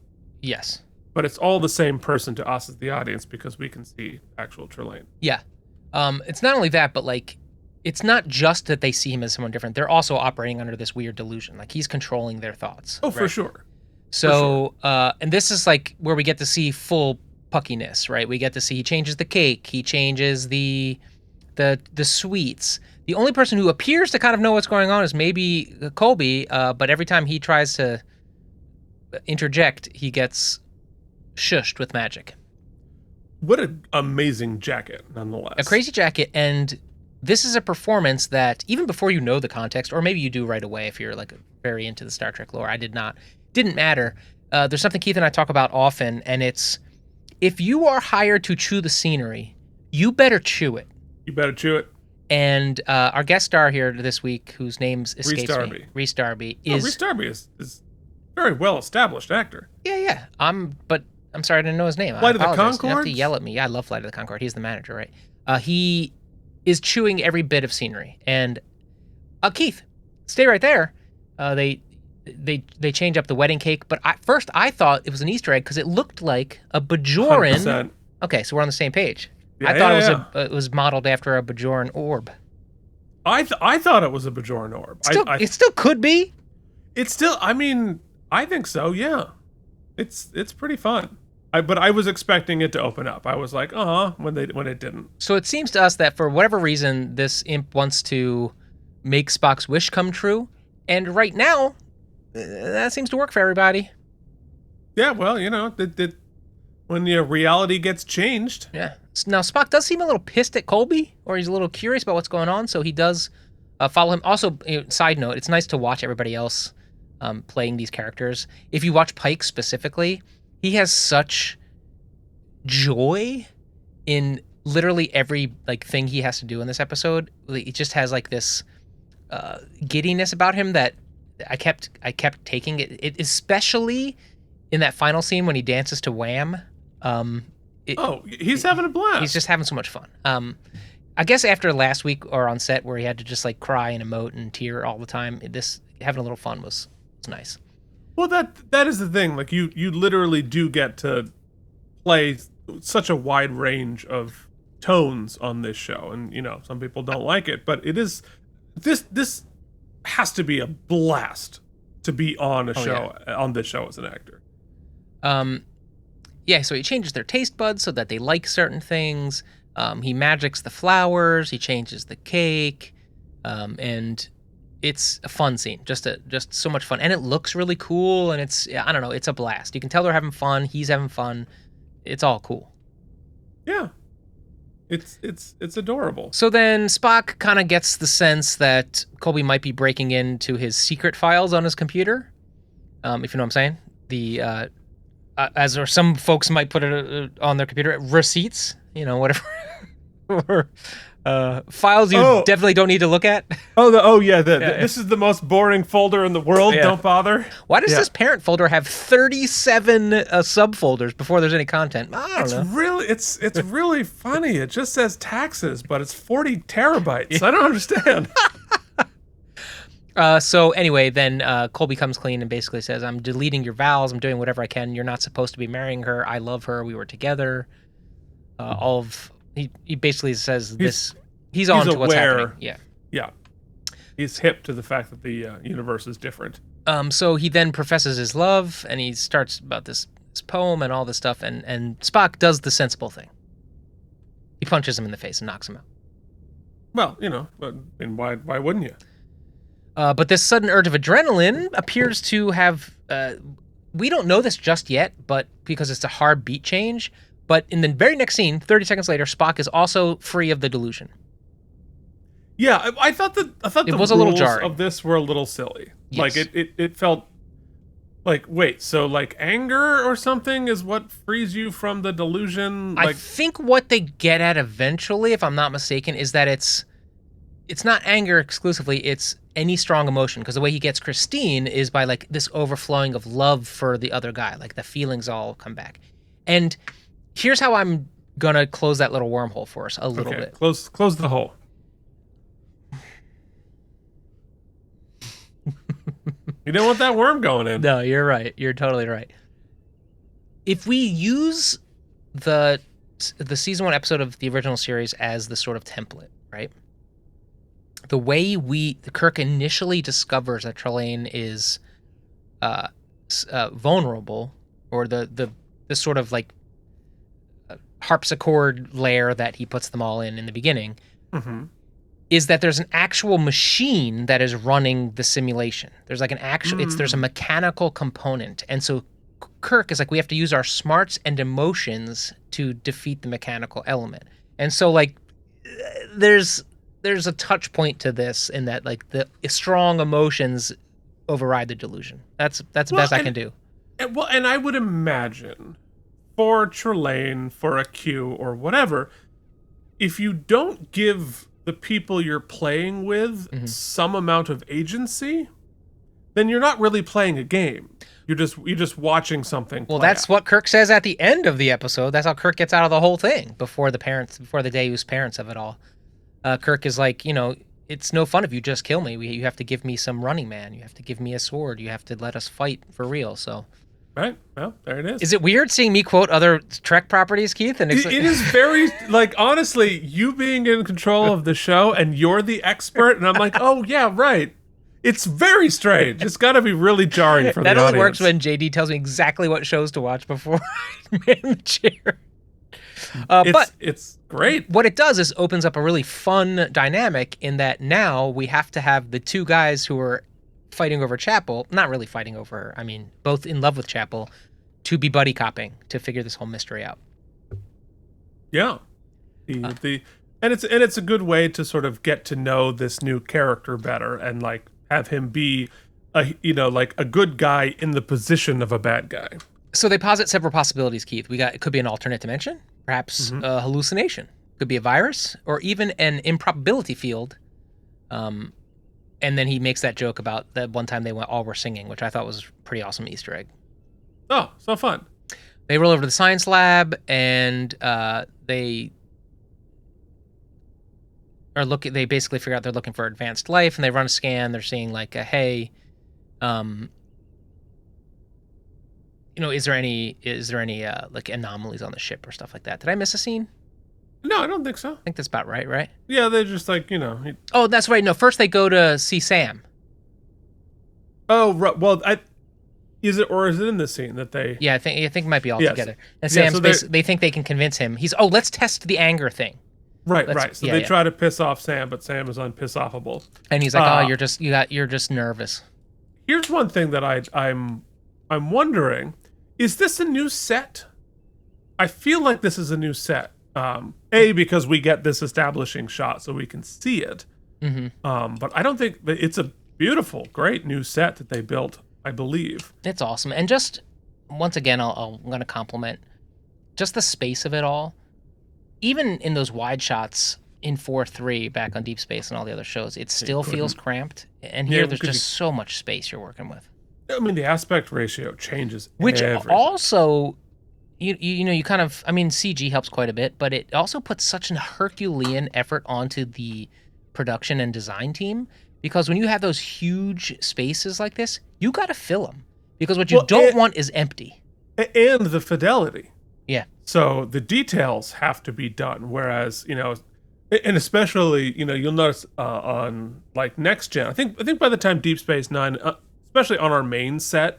Yes. But it's all the same person to us as the audience because we can see actual Trelane. Yeah. It's not only that, but like, it's not just that they see him as someone different. They're also operating under this weird delusion. Like, he's controlling their thoughts. Oh, right? For sure. So, and this is like where we get to see full puckiness, right? We get to see he changes the cake. He changes the sweets. The only person who appears to kind of know what's going on is maybe Colby, but every time he tries to interject, he gets shushed with magic. What an amazing jacket, nonetheless. A crazy jacket, and this is a performance that, even before you know the context, or maybe you do right away if you're like very into the Star Trek lore, I did not. Didn't matter. There's something Keith and I talk about often, and it's, if you are hired to chew the scenery, you better chew it. You better chew it. And our guest star here this week, whose name's escapes me, Rhys Darby, is... Rhys Darby is very well-established actor. Yeah. I'm sorry I didn't know his name. Flight of the Conchords? You have to yell at me. Yeah, I love Flight of the Conchord. He's the manager, right? He is chewing every bit of scenery. And Keith, stay right there. They change up the wedding cake, but first I thought it was an Easter egg because it looked like a Bajoran. 100%. Okay, so we're on the same page. Yeah, I thought it was modeled after a Bajoran orb. I thought it was a Bajoran orb. It still could be. It's still. I mean, I think so. Yeah, it's pretty fun. But I was expecting it to open up. I was like, when it didn't. So it seems to us that for whatever reason, this imp wants to make Spock's wish come true, and right now, that seems to work for everybody. Yeah, well, when your reality gets changed. Yeah. Now, Spock does seem a little pissed at Colby, or he's a little curious about what's going on, so he does follow him. Also, side note, it's nice to watch everybody else playing these characters. If you watch Pike specifically, he has such joy in literally every thing he has to do in this episode. He just has this giddiness about him that I kept taking it, especially in that final scene when he dances to Wham. He's having a blast. He's just having so much fun. I guess after last week or on set where he had to just cry and emote and tear all the time, this having a little fun was nice. Well, that is the thing. You literally do get to play such a wide range of tones on this show, and some people don't like it, but it is this has to be a blast to be on on this show as an actor. Yeah, so he changes their taste buds so that they like certain things. He magics the flowers. He changes the cake, and it's a fun scene. Just so much fun, and it looks really cool. And it's it's a blast. You can tell they're having fun. He's having fun. It's all cool. Yeah, it's adorable. So then Spock kind of gets the sense that Colby might be breaking into his secret files on his computer. If you know what I'm saying. The as or some folks might put it on their computer, receipts, whatever, or files you definitely don't need to look at. This is the most boring folder in the world. Yeah. Don't bother. Why does this parent folder have 37 subfolders before there's any content? I don't know. It's really funny. It just says taxes, but it's 40 terabytes. I don't understand. So anyway, then Colby comes clean and basically says, "I'm deleting your vows. I'm doing whatever I can. You're not supposed to be marrying her. I love her. We were together." He basically says he's on to what's happening. Yeah. Yeah. He's hip to the fact that the universe is different. So he then professes his love, and he starts about this poem and all this stuff, and Spock does the sensible thing. He punches him in the face and knocks him out. Well, and why wouldn't you? But this sudden urge of adrenaline appears to have... we don't know this just yet, but because it's a hard beat change. But in the very next scene, 30 seconds later, Spock is also free of the delusion. Yeah, I thought the was a little rules jarring. of this were a little silly. Yes. Like it felt like, wait, so like anger or something is what frees you from the delusion? I think what they get at eventually, if I'm not mistaken, is that it's not anger exclusively, it's any strong emotion. Because the way he gets Christine is by like this overflowing of love for the other guy. Like the feelings all come back. And here's how I'm gonna close that little wormhole for us a little bit. Close the hole. You don't want that worm going in. No, you're right. You're totally right. If we use the season 1 episode of the original series as the sort of template, right? The way Kirk initially discovers that Trelane is vulnerable, or the sort of like harpsichord layer that he puts them all in the beginning, is that there's an actual machine that is running the simulation. There's like an actual, there's a mechanical component. And so Kirk is like, we have to use our smarts and emotions to defeat the mechanical element. And so like, there's a touch point to this in that like the strong emotions override the delusion. That's the best I can do. And I would imagine for Trelane, for a Q or whatever, if you don't give the people you're playing with some amount of agency, then you're not really playing a game. You're just watching something. Well, that's what Kirk says at the end of the episode. That's how Kirk gets out of the whole thing before the Deus parents of it all. Kirk is like, it's no fun if you just kill me. You have to give me some Running Man. You have to give me a sword. You have to let us fight for real. So. Right. Well, there it is. Is it weird seeing me quote other Trek properties, Keith? And it is very, like, honestly, you being in control of the show and you're the expert, and I'm like, oh, yeah, right. It's very strange. It's got to be really jarring for the audience. That only works when JD tells me exactly what shows to watch before I man the chair. But it's great. What it does is opens up a really fun dynamic in that now we have to have the two guys who are fighting over Chapel, not really fighting over her, I mean, both in love with Chapel, to be buddy copping to figure this whole mystery out. Yeah. And it's a good way to sort of get to know this new character better and like have him be like a good guy in the position of a bad guy. So they posit several possibilities, Keith. It could be an alternate dimension, perhaps a hallucination, could be a virus, or even an improbability field. And then he makes that joke about that one time they all were singing, which I thought was a pretty awesome Easter egg. Oh, so fun. They roll over to the science lab, and they basically figure out they're looking for advanced life, and they run a scan. They're seeing like, hey, is there any like anomalies on the ship or stuff like that? Did I miss a scene? No, I don't think so. I think that's about right? Yeah, they're just like, Oh, that's right. No, first they go to see Sam. Oh, right. Well, is it in this scene that they... Yeah, I think it might be all together. And yeah, Sam's they think they can convince him. Let's test the anger thing. Right. So they try to piss off Sam, but Sam is unpiss-offable. And he's like, you're just nervous. Here's one thing that I'm wondering. Is this a new set? I feel like this is a new set. Because we get this establishing shot so we can see it. But I don't think that it's a beautiful, great new set that they built, I believe. It's awesome. And just, once again, I'm going to compliment just the space of it all. Even in those wide shots in 4-3 back on Deep Space and all the other shows, it still feels cramped. And here there's just so much space you're working with. I mean, the aspect ratio changes Which everything. Also... You kind of, I mean, CG helps quite a bit, but it also puts such an Herculean effort onto the production and design team because when you have those huge spaces like this, you got to fill them, because what you don't want is empty. And the fidelity. Yeah. So the details have to be done. Whereas, and especially, you'll notice on like Next Gen, I think by the time Deep Space Nine, especially on our main set,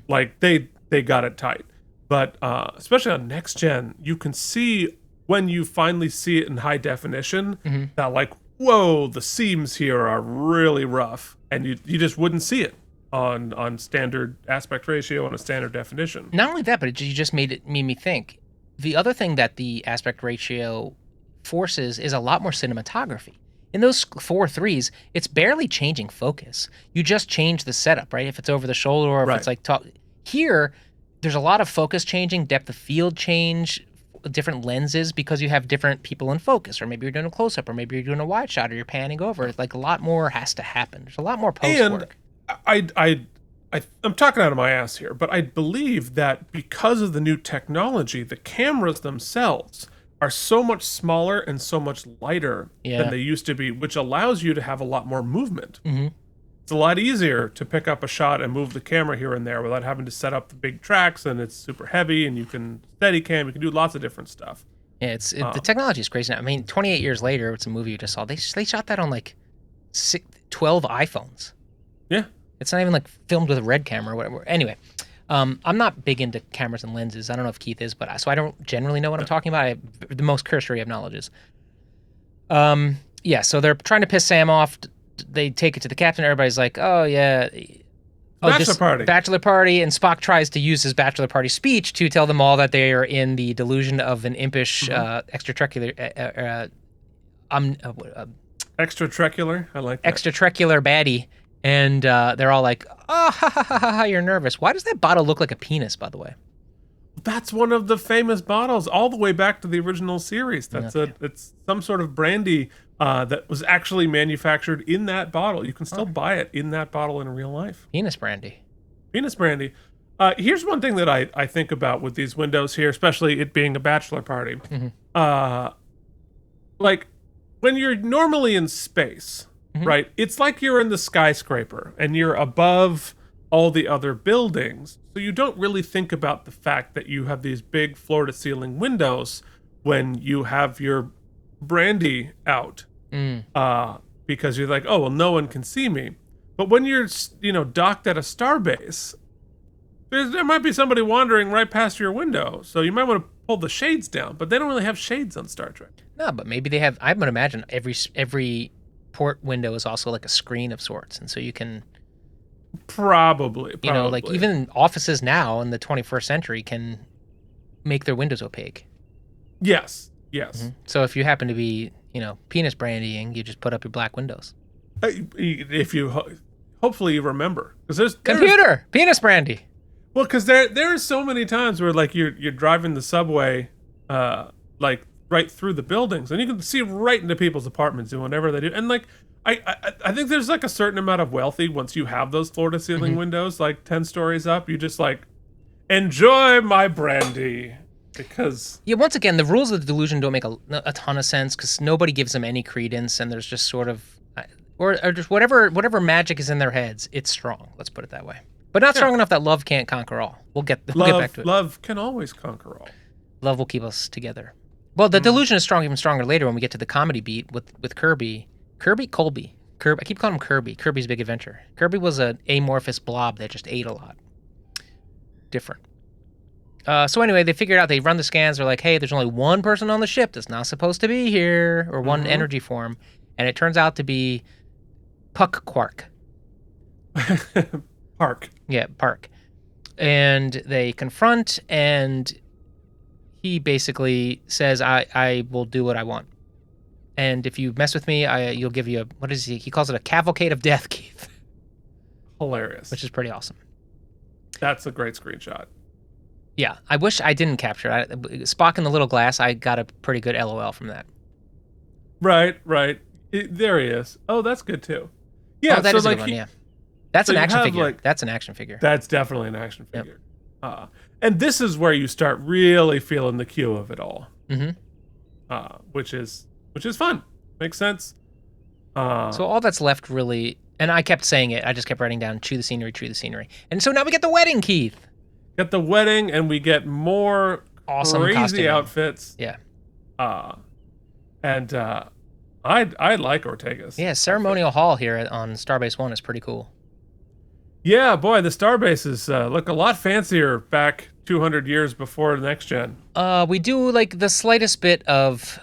like they got it tight. But especially on Next Gen, you can see when you finally see it in high definition that like, whoa, the seams here are really rough, and you just wouldn't see it on standard aspect ratio and a standard definition. Not only that, but you just made me think. The other thing that the aspect ratio forces is a lot more cinematography. In those 4.3s, it's barely changing focus. You just change the setup, right? If it's over the shoulder or if it's like here, there's a lot of focus changing, depth of field change, different lenses, because you have different people in focus, or maybe you're doing a close-up, or maybe you're doing a wide shot, or you're panning over. It's like a lot more has to happen. There's a lot more post work. I'm talking out of my ass here, but I believe that because of the new technology, the cameras themselves are so much smaller and so much lighter than they used to be, which allows you to have a lot more movement. It's a lot easier to pick up a shot and move the camera here and there without having to set up the big tracks, and it's super heavy, and you can steady cam, you can do lots of different stuff. Yeah, the technology is crazy now. I mean, 28 years later, it's a movie you just saw. They shot that on like 12 iPhones. Yeah. It's not even like filmed with a red camera or whatever. Anyway, I'm not big into cameras and lenses. I don't know if Keith is, but so I don't generally know what I'm talking about. The most cursory of knowledge is. So they're trying to piss Sam off. They take it to the captain. Everybody's like, oh, yeah. Bachelor party. And Spock tries to use his bachelor party speech to tell them all that they are in the delusion of an impish extratrachecular... extratrachecular? I like that. Extratrachecular baddie. And they're all like, oh, ha, you're nervous. Why does that bottle look like a penis, by the way? That's one of the famous bottles all the way back to the original series. It's some sort of brandy that was actually manufactured in that bottle. You can still buy it in that bottle in real life. Penis brandy. Here's one thing that I think about with these windows here, especially it being a bachelor party. Like when you're normally in space, right? It's like you're in the skyscraper and you're above all the other buildings. So you don't really think about the fact that you have these big floor to ceiling windows when you have your brandy out. Because you're like, oh, well, no one can see me. But when you're, docked at a starbase, there might be somebody wandering right past your window. So you might want to pull the shades down, but they don't really have shades on Star Trek. No, but maybe they have. I would imagine every port window is also like a screen of sorts, and so you can probably like even offices now in the 21st century can make their windows opaque. Yes. So if you happen to be penis brandying, you just put up your black windows. If you hopefully you remember, because there's penis brandy. Well, because there are so many times where like you're driving the subway like right through the buildings, and you can see right into people's apartments and whatever they do. And like I think there's like a certain amount of wealthy once you have those floor to ceiling windows, like 10 stories up, you just like enjoy my brandy. Because once again, the rules of the delusion don't make a ton of sense, because nobody gives them any credence, and there's just sort of or just whatever magic is in their heads, it's strong. Let's put it that way. But not strong enough that love can't conquer all. We'll get back to it. Love can always conquer all. Love will keep us together. Well, the delusion is even stronger later when we get to the comedy beat with Kirby. Colby. I keep calling him Kirby. Kirby's Big Adventure. Kirby was an amorphous blob that just ate a lot. Different. So anyway, they figured out, they run the scans. They're like, hey, there's only one person on the ship that's not supposed to be here, or one energy form. And it turns out to be Puck Quark. Park. Yeah, Park. And they confront, and he basically says, I will do what I want. And if you mess with me, you'll give you what is he? He calls it a cavalcade of death, Keith. Hilarious. Which is pretty awesome. That's a great screenshot. Yeah, I wish I didn't capture it. Spock in the little glass, I got a pretty good LOL from that. Right. There he is. Oh, that's good too. Yeah, that is a good one, yeah. That's an action figure. That's an action figure. That's definitely an action figure. Yep. And this is where you start really feeling the cue of it all. Which is fun. Makes sense. So all that's left really, And I kept saying it. I just kept writing down, chew the scenery, chew the scenery. And so now we get the wedding, Keith. Get the wedding, and we get more Awesome crazy costuming. outfits. Yeah. And I like Ortega's. Yeah, ceremonial hall here on Starbase 1 is pretty cool. Yeah, boy, the Starbases look a lot fancier back 200 years before the next gen. We do like the slightest bit of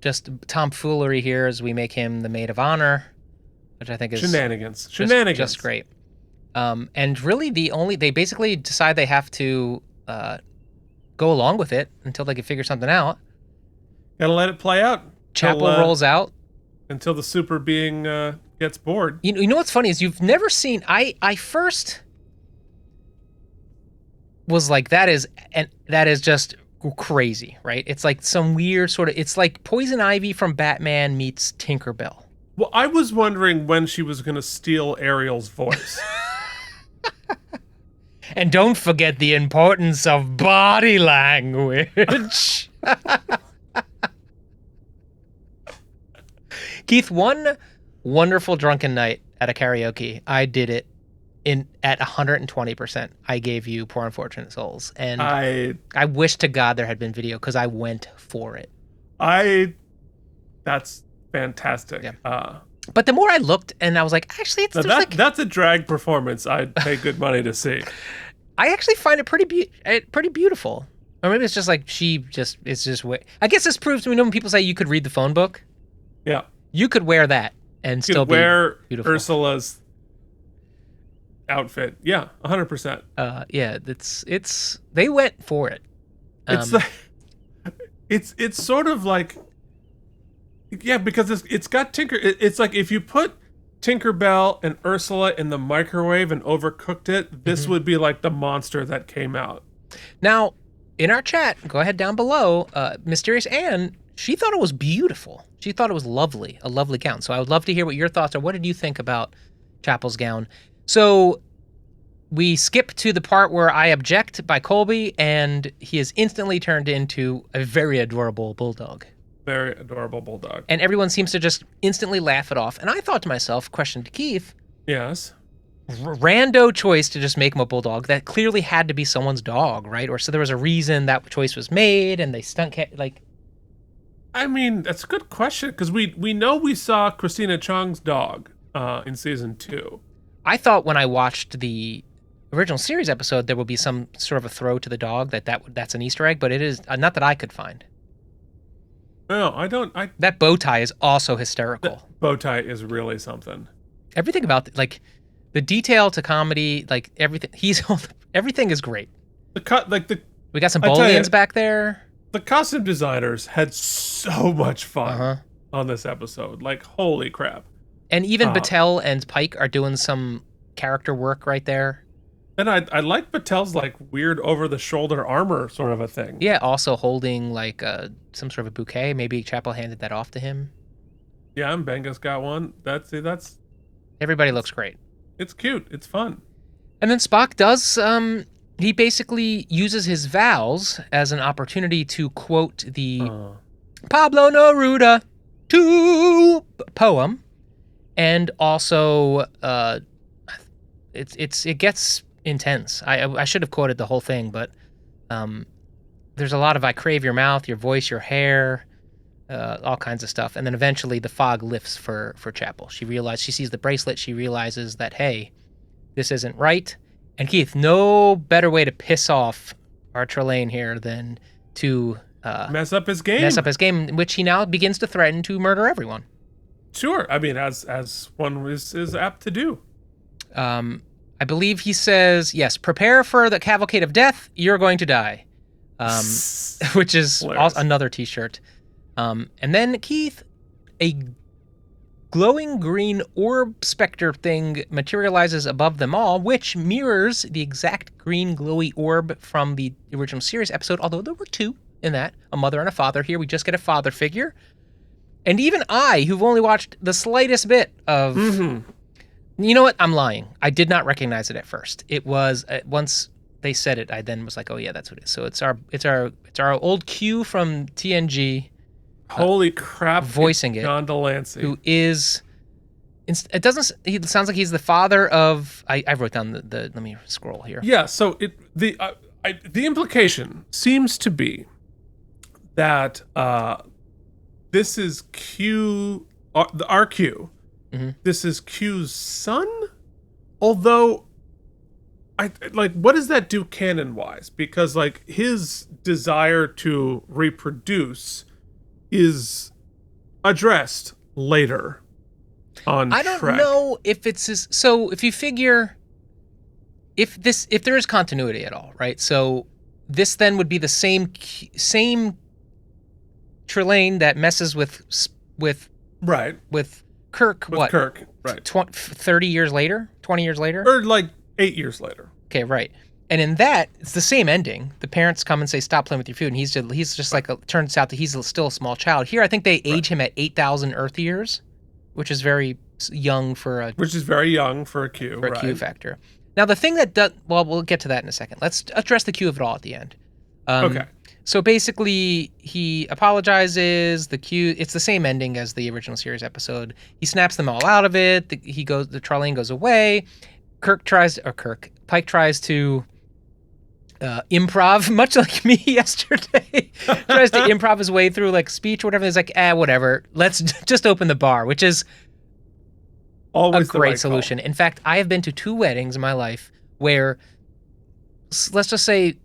just tomfoolery here as we make him the maid of honor, which I think is Shenanigans. Just great. And really they basically decide they have to go along with it until they can figure something out. Gotta let it play out. Chapel rolls out until the super being gets bored. You know what's funny is you've never seen. I first was like, that is just crazy, right? It's like some weird sort of. It's like Poison Ivy from Batman meets Tinkerbell. Well, I was wondering when she was gonna steal Ariel's voice. And don't forget the importance of body language. Keith, one wonderful drunken night at a karaoke, I did it at 120%. I gave you Poor Unfortunate Souls, and I wish to God there had been video because I went for it. That's fantastic. Yeah. But the more I looked, and I was like, actually, that's a drag performance I'd pay good money to see. I actually find it pretty beautiful. Or maybe it's just like I guess this proves to me when people say you could read the phone book. Yeah. You could wear that and still be beautiful. Ursula's outfit. Yeah, 100%. Yeah, it's they went for it. It's sort of like, yeah, because it's got it's like if you put Tinkerbell and Ursula in the microwave and overcooked it, this would be like the monster that came out. Now, in our chat, go ahead down below, Mysterious Anne, she thought it was beautiful. She thought it was lovely, a lovely gown. So I would love to hear what your thoughts are. What did you think about Chapel's gown? So we skip to the part where I object by Colby, and he is instantly turned into a very adorable bulldog. Very adorable bulldog. And everyone seems to just instantly laugh it off. And I thought to myself, question to Keith. Yes. Rando choice to just make him a bulldog. That clearly had to be someone's dog, right? Or so there was a reason that choice was made, and they stunt like. I mean, that's a good question, because we know we saw Christina Chong's dog in season 2. I thought when I watched the original series episode, there would be some sort of a throw to the dog that's an Easter egg, but it is not that I could find. No, I don't. That bow tie is also hysterical. Bow tie is really something. Everything about like the detail to comedy, like everything. Everything is great. We got some Bolians back there. The costume designers had so much fun on this episode. Like, holy crap. And even Battelle and Pike are doing some character work right there. And I like Battelle's like weird over-the-shoulder armor sort of a thing. Yeah, also holding like some sort of a bouquet. Maybe Chapel handed that off to him. Yeah, and Benga's got one. That's everybody looks great. It's cute. It's fun. And then Spock does he basically uses his vows as an opportunity to quote the Pablo Neruda 2 poem, and also it gets intense. I should have quoted the whole thing, but there's a lot of I crave your mouth, your voice, your hair, all kinds of stuff. And then eventually the fog lifts for Chapel. She sees the bracelet. She realizes that, hey, this isn't right. And Keith, no better way to piss off our Trelane here than to mess up his game. In which he now begins to threaten to murder everyone. Sure. I mean, as one is apt to do. I believe he says, yes, prepare for the cavalcade of death. You're going to die. Which is another t-shirt. And then Keith, a glowing green orb specter thing materializes above them all, which mirrors the exact green glowy orb from the original series episode, although there were 2 in that, a mother and a father. Here we just get a father figure. And even I, who've only watched the slightest bit of... You know what? I'm lying. I did not recognize it at first. It was once they said it, I then was like, "Oh yeah, that's what it is." So it's our old Q from TNG. Holy crap! Voicing it, John Delancey, who is it doesn't. He sounds like he's the father of. I wrote down the. Let me scroll here. Yeah. So the implication seems to be that this is Q, the RQ. Mm-hmm. This is Q's son. Although, what does that do canon wise? Because like his desire to reproduce is addressed later on. I don't Trek. know if it's his, so if you figure if there is continuity at all, right? So this then would be the same Trelane that messes with right with Kirk. with what Kirk, right? 30 years later, 20 years later, Or like 8 years later. Okay, right. And in that, it's the same ending. The parents come and say, "Stop playing with your food," and he's just like turns out that he's still a small child. Here, I think they age him at 8,000 Earth years, which is very young for a Q, for a Q factor. Now, the thing that does, well, we'll get to that in a second. Let's address the Q of it all at the end. Okay. So basically, he apologizes. The Q, it's the same ending as the original series episode. He snaps them all out of it. The Trelane goes away. Pike tries to improv, much like me yesterday. Tries to improv his way through like speech or whatever. He's like, whatever. Let's just open the bar, which is always a great solution. In fact, I have been to 2 weddings in my life where, let's just say,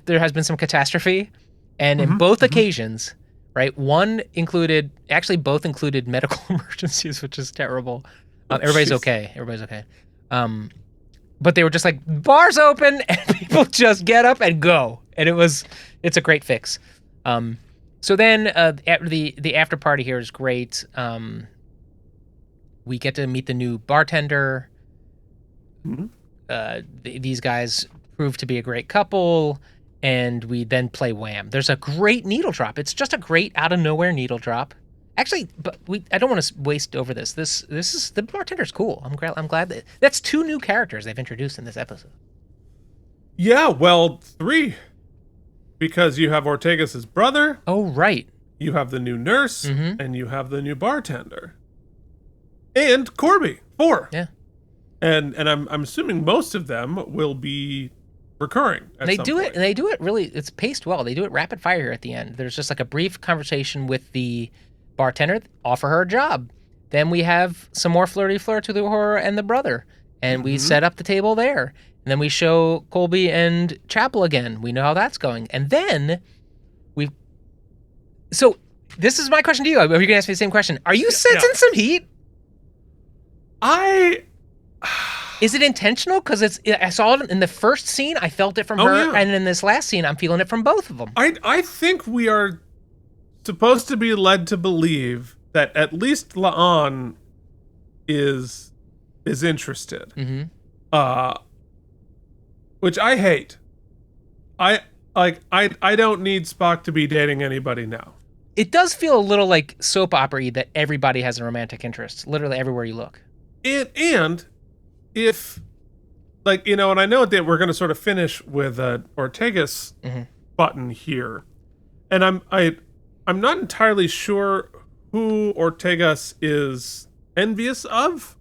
there has been some catastrophe, and in both occasions, right? Both included medical emergencies, which is terrible. Everybody's okay. But they were just like, bars open, and people just get up and go, and it's a great fix. So then the after party here is great. We get to meet the new bartender. These guys prove to be a great couple, and we then play Wham. There's a great needle drop. It's just a great out of nowhere needle drop. Actually, but I don't want to waste over this. This is, the bartender's cool. I'm glad that's 2 new characters they've introduced in this episode. Yeah, well, 3, because you have Ortegas' brother. Oh, right. You have the new nurse, and you have the new bartender, and Corby. 4. Yeah. And I'm assuming most of them will be recurring. They do it really. It's paced well. They do it rapid fire here at the end. There's just like a brief conversation with the bartender, offer her a job. Then we have some more flirty flirt to the horror and the brother, and we set up the table there. And then we show Colby and Chapel again. We know how that's going. And then so this is my question to you. Are you going to ask me the same question? Are you sensing some heat? Is it intentional? Because I saw it in the first scene. I felt it from her, and in this last scene, I'm feeling it from both of them. I think we are supposed to be led to believe that at least La'an is interested, which I hate. I don't need Spock to be dating anybody now. It does feel a little like soap opera-y that everybody has a romantic interest, literally everywhere you look. And if, like, and I know that we're going to sort of finish with Ortegas button here, and I'm not entirely sure who Ortegas is envious of.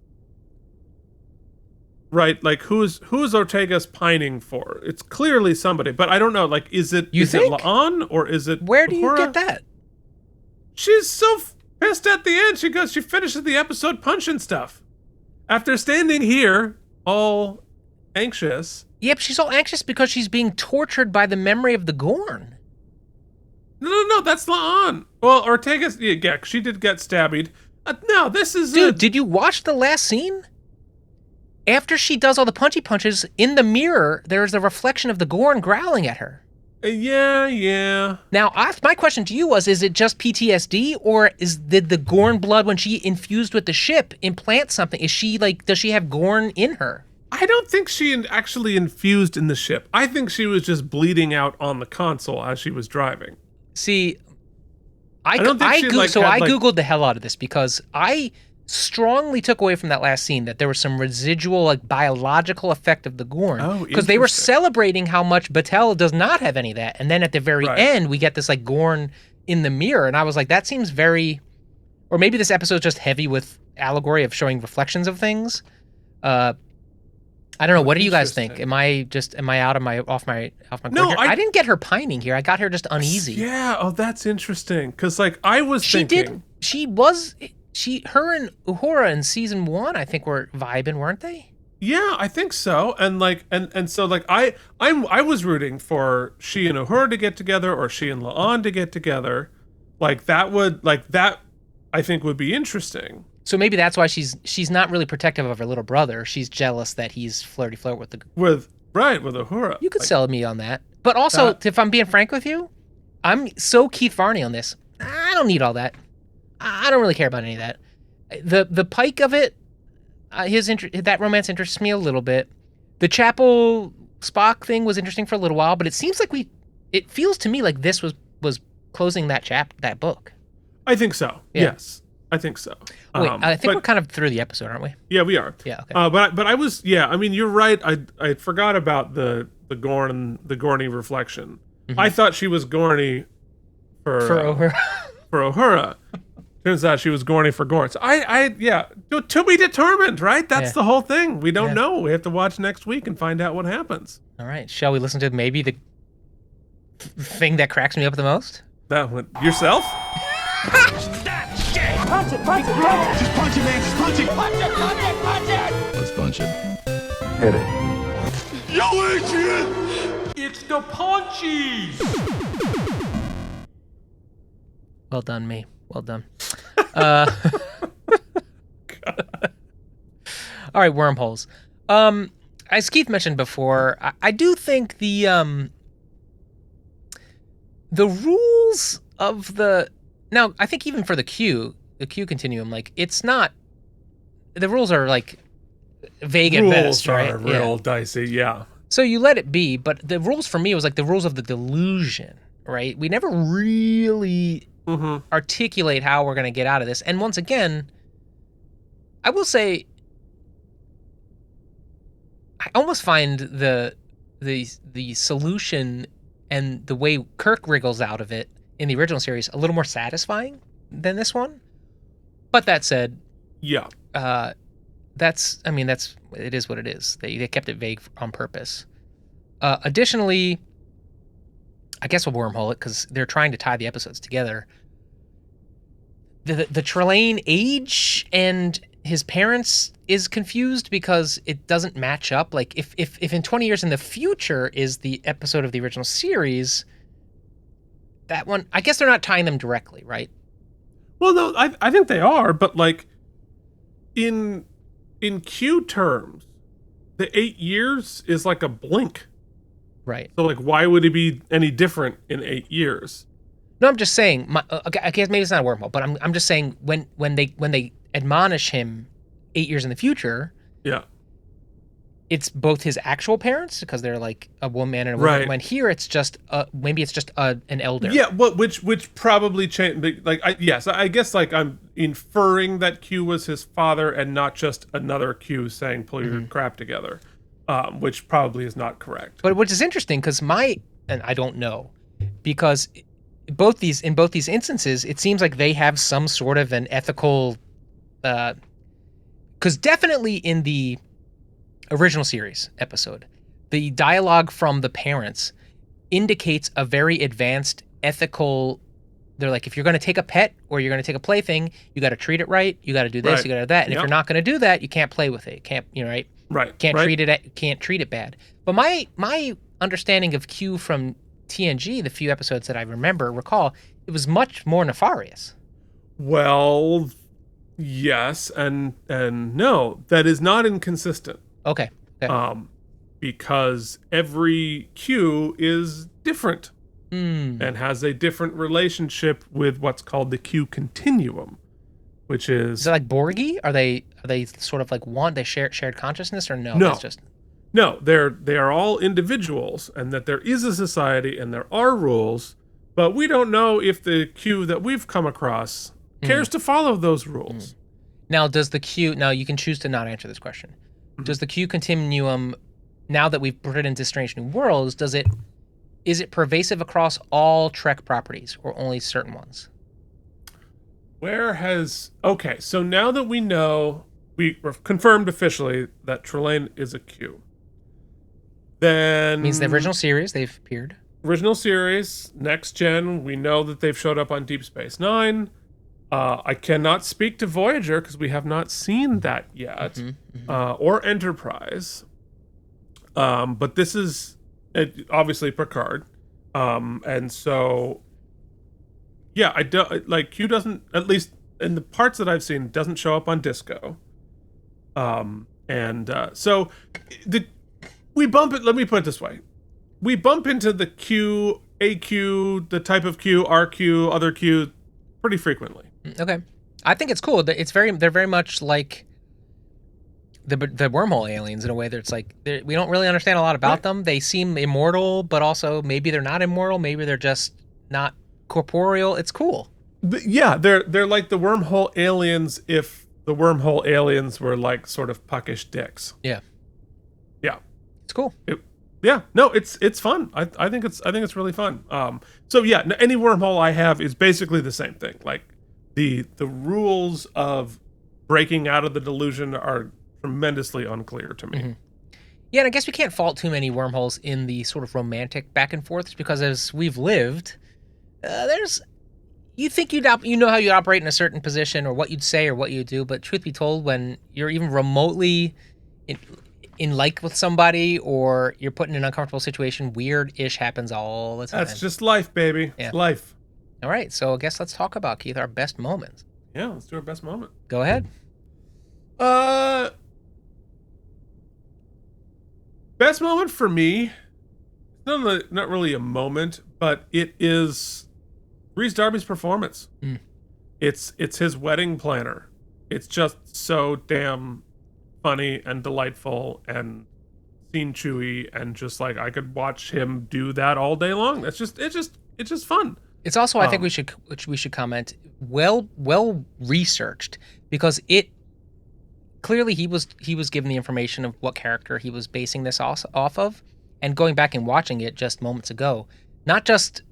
Right, like who's Ortegas pining for? It's clearly somebody, but I don't know. Like, is it La'an or is it? Where do you get that? She's so pissed at the end. She finishes the episode punching stuff. After standing here, all anxious. Yep, she's all anxious because she's being tortured by the memory of the Gorn. No, that's La'an. Well, Ortegas, yeah, she did get stabbed. No, this is... Dude, did you watch the last scene? After she does all the punches, in the mirror, there's the reflection of the Gorn growling at her. Yeah. Now, my question to you was, is it just PTSD, or did the Gorn blood, when she infused with the ship, implant something? Is she does she have Gorn in her? I don't think she actually infused in the ship. I think she was just bleeding out on the console as she was driving. See, I Googled the hell out of this because I strongly took away from that last scene that there was some residual biological effect of the Gorn, because they were celebrating how much Batel does not have any of that, and then at the very end we get this Gorn in the mirror, and I was like, that seems very, or maybe this episode's just heavy with allegory of showing reflections of things. I don't know. What do you guys think? Am I out of my off my No, gorge? I didn't get her pining here. I got her just uneasy. Yeah. Oh, that's interesting. Because like I was thinking, her and Uhura in season 1, I think were vibing, weren't they? Yeah, I think so. And like and so like I was rooting for she and Uhura to get together or she and La'an to get together. Like that I think would be interesting. So maybe that's why she's not really protective of her little brother. She's jealous that he's flirt with Uhura. You could sell me on that. But also, if I'm being frank with you, I'm so Keith Varney on this. I don't need all that. I don't really care about any of that. The Pike of it, that romance interests me a little bit. The Chapel Spock thing was interesting for a little while, but it seems like it feels to me like this was closing that book. I think so. Yeah. Yes. I think so. Wait, I think we're kind of through the episode, aren't we? Yeah, we are. Yeah. Okay. But I was. Yeah. I mean, you're right. I forgot about the Gorny reflection. Mm-hmm. I thought she was Gorny for Uhura. For Uhura. Turns out she was Gorny for Gorn. So to be determined, right? That's the whole thing. We don't know. We have to watch next week and find out what happens. All right. Shall we listen to maybe the thing that cracks me up the most? That one. Yourself? Punch it! Just punch it, man! Just punch it! Punch it! Let's punch it. Hit it. Yo, Adrian! It's the Punchies! Well done, me. Well done. All right, wormholes. As Keith mentioned before, I do think the rules of now I think even for the Q continuum, like it's not, the rules are like vague at best, right? Rules are real dicey, yeah. So you let it be, but the rules for me was like the rules of the delusion, right? We never really articulate how we're going to get out of this. And once again, I will say, I almost find the solution and the way Kirk wriggles out of it in the original series a little more satisfying than this one. But that said, yeah, it is what it is. They kept it vague on purpose. Additionally, I guess we'll wormhole it because they're trying to tie the episodes together. The Trelane age and his parents is confused because it doesn't match up. Like if in 20 years in the future is the episode of the original series, that one, I guess they're not tying them directly, right? Well, no, I think they are, but like in Q terms, the 8 years is like a blink. Right. So like, why would it be any different in 8 years? No, I'm just saying. I guess maybe it's not a wormhole, but I'm just saying when they admonish him 8 years in the future, yeah, it's both his actual parents because they're like a woman and a woman. Right. When here it's just maybe it's just an elder. Yeah, well, which probably changed. Like, I guess like I'm inferring that Q was his father and not just another Q saying pull your crap together, which probably is not correct. But which is interesting because and I don't know, because in both these instances it seems like they have some sort of an ethical, because definitely in the original series episode, the dialogue from the parents indicates a very advanced ethical. They're like, if you're going to take a pet or you're going to take a plaything, you got to treat it right. You got to do this. Right. You got to do that. And if you're not going to do that, you can't play with it. Can't, right? Right. Can't treat it bad. But my understanding of Q from TNG, the few episodes that I recall, it was much more nefarious. Well, yes and no. That is not inconsistent. Okay. Because every Q is different and has a different relationship with what's called the Q continuum, which is it like Borgie? Are they sort of like one? They shared consciousness or no? No, That's just... no. They are all individuals, and that there is a society and there are rules, but we don't know if the Q that we've come across cares to follow those rules. Now, does the Q? Now, you can choose to not answer this question. Does the Q continuum, now that we've put it into Strange New Worlds, is it pervasive across all Trek properties or only certain ones? Okay, so now that we know, we've confirmed officially that Trelane is a Q. Then Means the original series, they've appeared. Original series, next gen, we know that they've showed up on Deep Space Nine. I cannot speak to Voyager because we have not seen that yet, or Enterprise. But this is obviously Picard, and so yeah, I don't like Q doesn't, at least in the parts that I've seen, doesn't show up on Disco. So we bump it. Let me put it this way: we bump into the Q, AQ, the type of Q, RQ, other Q, pretty frequently. Okay, I think it's cool. They're very much like the wormhole aliens in a way that it's like we don't really understand a lot about them. They seem immortal, but also maybe they're not immortal. Maybe they're just not corporeal. It's cool. Yeah, they're like the wormhole aliens if the wormhole aliens were like sort of puckish dicks. Yeah. It's cool. It's fun. I think it's really fun. So yeah, any wormhole I have is basically the same thing. Like the rules of breaking out of the delusion are tremendously unclear to me. Mm-hmm. Yeah, and I guess we can't fault too many wormholes in the sort of romantic back and forths because as we've lived, you think you know how you operate in a certain position or what you'd say or what you do, but truth be told, when you're even remotely in like with somebody or you're put in an uncomfortable situation, weird-ish happens all the time. That's just life, baby. Yeah. It's life. All right, so I guess let's talk about, Keith, our best moments. Yeah, let's do our best moment. Go ahead. Best moment for me, not really a moment, but it is Rhys Darby's performance. It's his wedding planner. It's just so damn funny and delightful and scene chewy, and just like I could watch him do that all day long. It's just fun. It's also, I think we should comment, well researched, because it clearly he was given the information of what character he was basing this off of, and going back and watching it just moments ago, not just,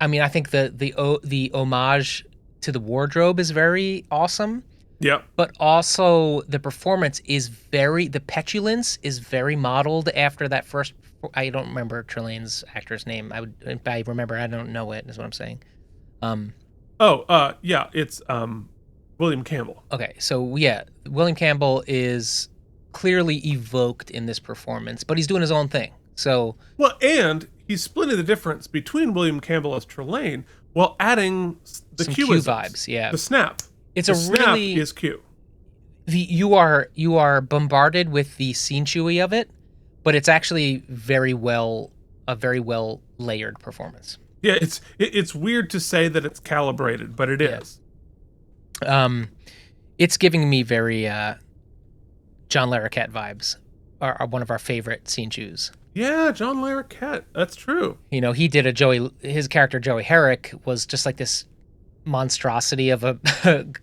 I mean, I think the homage to the wardrobe is very awesome. Yeah. But also the performance is the petulance is very modeled after that first, I don't remember Trelane's actor's name. If I remember, I don't know it, is what I'm saying. It's William Campbell. Okay, so yeah, William Campbell is clearly evoked in this performance, but he's doing his own thing. So well, and he's splitting the difference between William Campbell as Trelane while adding the some Q vibes, yeah. The snap. It's the a snap really is Q. You are bombarded with the scene chewy of it, but it's actually a very well layered performance. Yeah, it's weird to say that it's calibrated, but it is. It's giving me very John Larroquette vibes. Are one of our favorite scene chews. Yeah, John Larroquette. That's true. You know, he did his character Joey Herrick was just like this monstrosity of a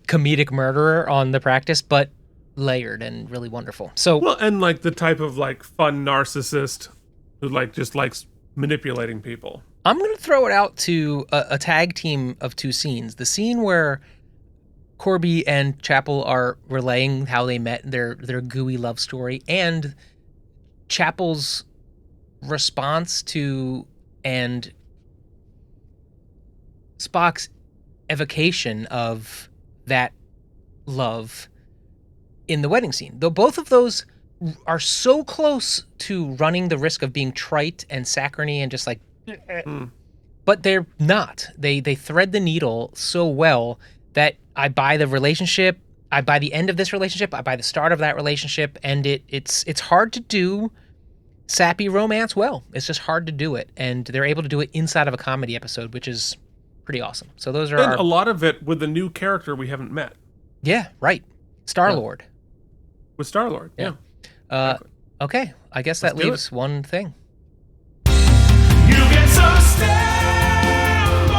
comedic murderer on The Practice, but layered and really wonderful. So well, and like the type of like fun narcissist who like just likes manipulating people. I'm gonna throw it out to a tag team of two scenes. The scene where Corby and Chapel are relaying how they met, their gooey love story, and Chapel's response to and Spock's evocation of that love in the wedding scene. Though both of those are so close to running the risk of being trite and saccharine and just like but they're not. They thread the needle so well that I buy the relationship, I buy the end of this relationship, I buy the start of that relationship, and it's hard to do sappy romance well. It's just hard to do it, and they're able to do it inside of a comedy episode, which is pretty awesome. So those are a lot of it with a new character we haven't met. Yeah, right. Star-Lord. With Star-Lord, yeah. Exactly. Okay, I guess that leaves one thing. You get some stamps.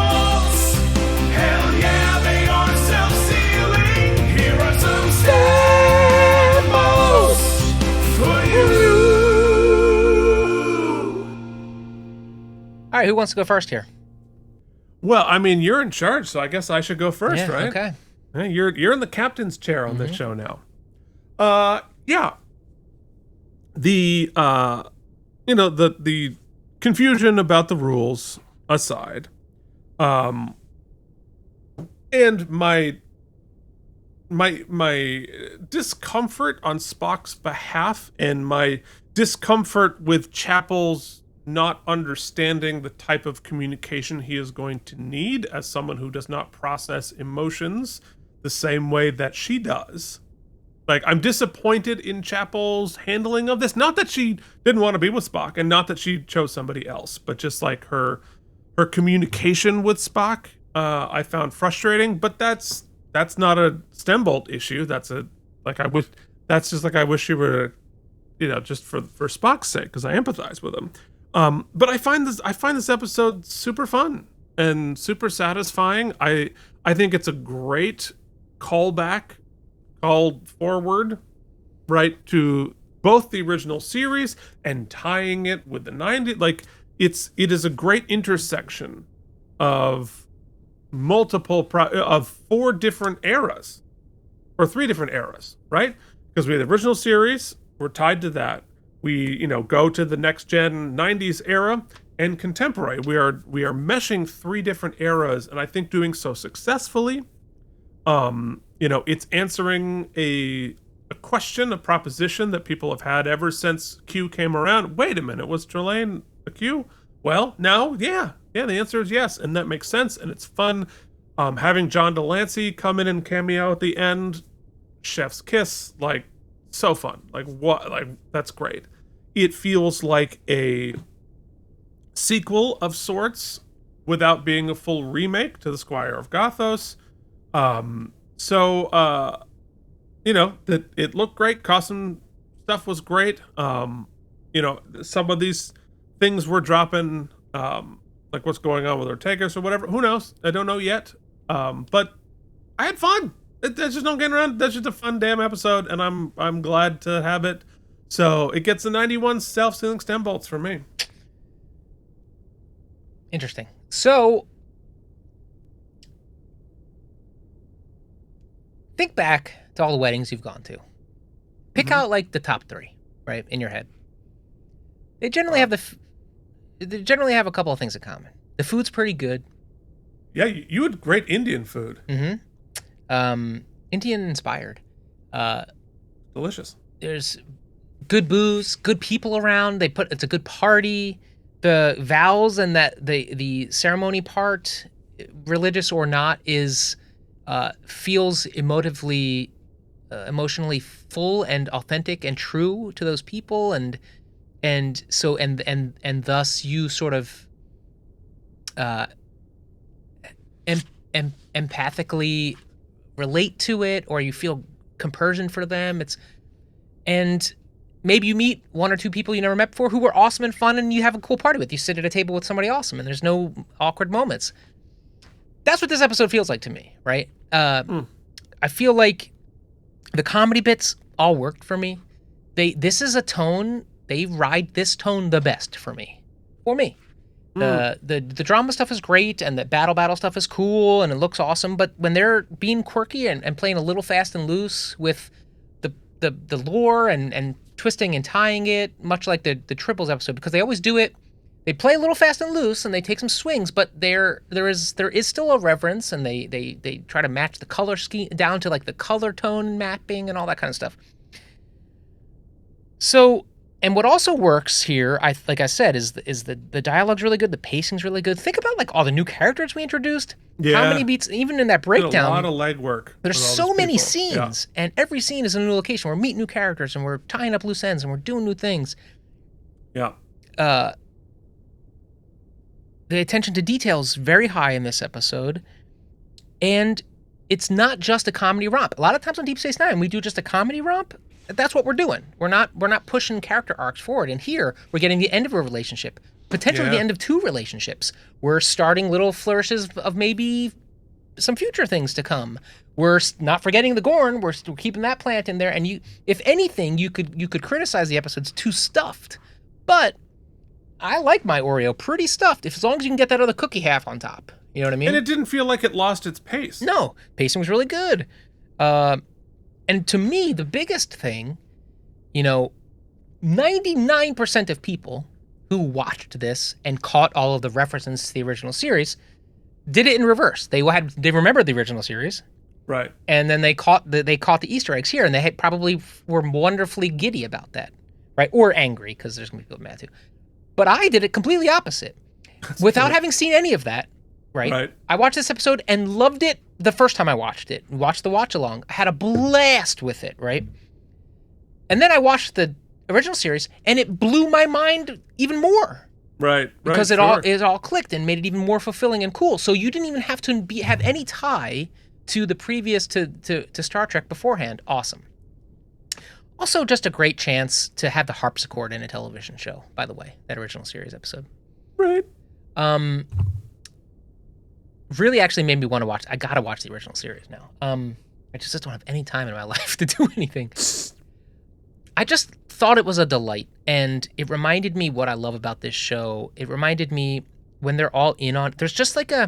Hell yeah, they are self-sealing. Here are some stamps for you. All right, who wants to go first here? Well, I mean, you're in charge, so I guess I should go first, right? Okay. Hey, you're in the captain's chair on this show now. Yeah. The the confusion about the rules aside, and my discomfort on Spock's behalf, and my discomfort with Chapel's not understanding the type of communication he is going to need as someone who does not process emotions the same way that she does. Like, I'm disappointed in Chapel's handling of this. Not that she didn't want to be with Spock, and not that she chose somebody else, but just like her communication with Spock, I found frustrating. But that's not a Stembolt issue. That's just like I wish she were, just for Spock's sake, because I empathize with him. But I find this episode super fun and super satisfying. I think it's a great callback, called forward, right, to both the original series and tying it with the 90s. Like, it is a great intersection of of 4 different eras, or 3 different eras, right? Because we had the original series, we're tied to that. We, go to the next gen 90s era and contemporary. We are meshing 3 different eras, and I think doing so successfully. It's answering a question, a proposition that people have had ever since Q came around. Wait a minute, was Trelane a Q? Well, now, yeah, the answer is yes, and that makes sense, and it's fun. Having John Delancey come in and cameo at the end, chef's kiss, like, so fun. Like, what? Like, that's great. It feels like a sequel of sorts without being a full remake to the Squire of Gothos. That it looked great. Costume stuff was great. Some of these things were dropping, like what's going on with Ortegas or whatever. Who knows? I don't know yet. But I had fun. That's just no getting around. That's just a fun damn episode, and I'm glad to have it. So it gets a 91 self-sealing stem bolts for me. Interesting. So think back to all the weddings you've gone to. Pick out like the top 3, right, in your head. They generally have a couple of things in common. The food's pretty good. Yeah, you had great Indian food. Indian inspired. Delicious. There's good booze, good people around. It's a good party. The vows and that the ceremony part, religious or not, is feels emotionally full and authentic and true to those people, and thus you sort of empathically relate to it, or you feel compersion for them. And maybe you meet 1 or 2 people you never met before who were awesome and fun, and you have a cool party with. You sit at a table with somebody awesome, and there's no awkward moments. That's what this episode feels like to me, right? I feel like the comedy bits all worked for me. This is a tone, they ride this tone the best for me. The drama stuff is great, and the battle stuff is cool, and it looks awesome, but when they're being quirky and playing a little fast and loose with the lore and twisting and tying it, much like the Triples episode, because they always do it. They play a little fast and loose, and they take some swings, but there is still a reverence, and they try to match the color scheme down to like the color tone mapping and all that kind of stuff. So, and what also works here, like I said, is the dialogue's really good, the pacing's really good. Think about like all the new characters we introduced. Yeah. How many beats, even in that breakdown. A lot of legwork. There's so many scenes, and every scene is a new location. We're meeting new characters, and we're tying up loose ends, and we're doing new things. Yeah. The attention to detail is very high in this episode, and it's not just a comedy romp. A lot of times on Deep Space Nine, we do just a comedy romp. That's what we're doing. We're not pushing character arcs forward. And here, we're getting the end of a relationship, potentially the end of 2 relationships. We're starting little flourishes of maybe some future things to come. We're not forgetting the Gorn. We're keeping that plant in there. And if anything, you could criticize the episode's too stuffed, but I like my Oreo pretty stuffed, as long as you can get that other cookie half on top. You know what I mean? And it didn't feel like it lost its pace. No, pacing was really good. And to me, the biggest thing, 99% of people who watched this and caught all of the references to the original series did it in reverse. They remembered the original series. Right. And then they caught the Easter eggs here, and they probably were wonderfully giddy about that, right? Or angry, because there's going to be people mad too. But I did it completely opposite. Without having seen any of that, right? I watched this episode and loved it the first time I watched it. Watched the watch-along. I had a blast with it, right? And then I watched the original series, and it blew my mind even more. Right. Because it all clicked and made it even more fulfilling and cool. So you didn't even have to have any tie to the previous to Star Trek beforehand. Awesome. Also, just a great chance to have the harpsichord in a television show, by the way, that original series episode. Right. Really actually made me want to watch. I gotta watch the original series now. I just don't have any time in my life to do anything. I just thought it was a delight, and it reminded me what I love about this show. It reminded me when they're all in on, there's just like I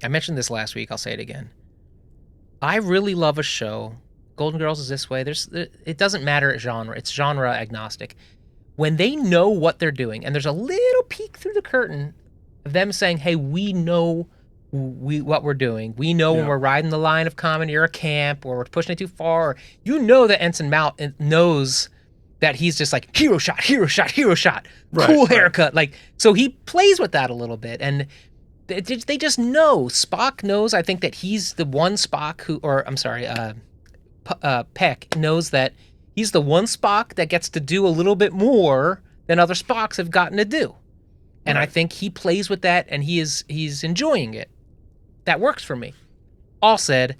mentioned this last week, I'll say it again. I really love a show. Golden Girls is this way. It doesn't matter genre. It's genre agnostic. When they know what they're doing, and there's a little peek through the curtain of them saying, hey, we know what we're doing. We know when we're riding the line of commandeer a camp, or we're pushing it too far. You know that Ensign Mount knows that he's just like, hero shot, hero shot, hero shot. Cool haircut. Like, so he plays with that a little bit, and they just know. Spock knows, I think, that he's the one Spock Peck knows that he's the one Spock that gets to do a little bit more than other Spocks have gotten to do. And I think he plays with that, and he's enjoying it. That works for me. All said,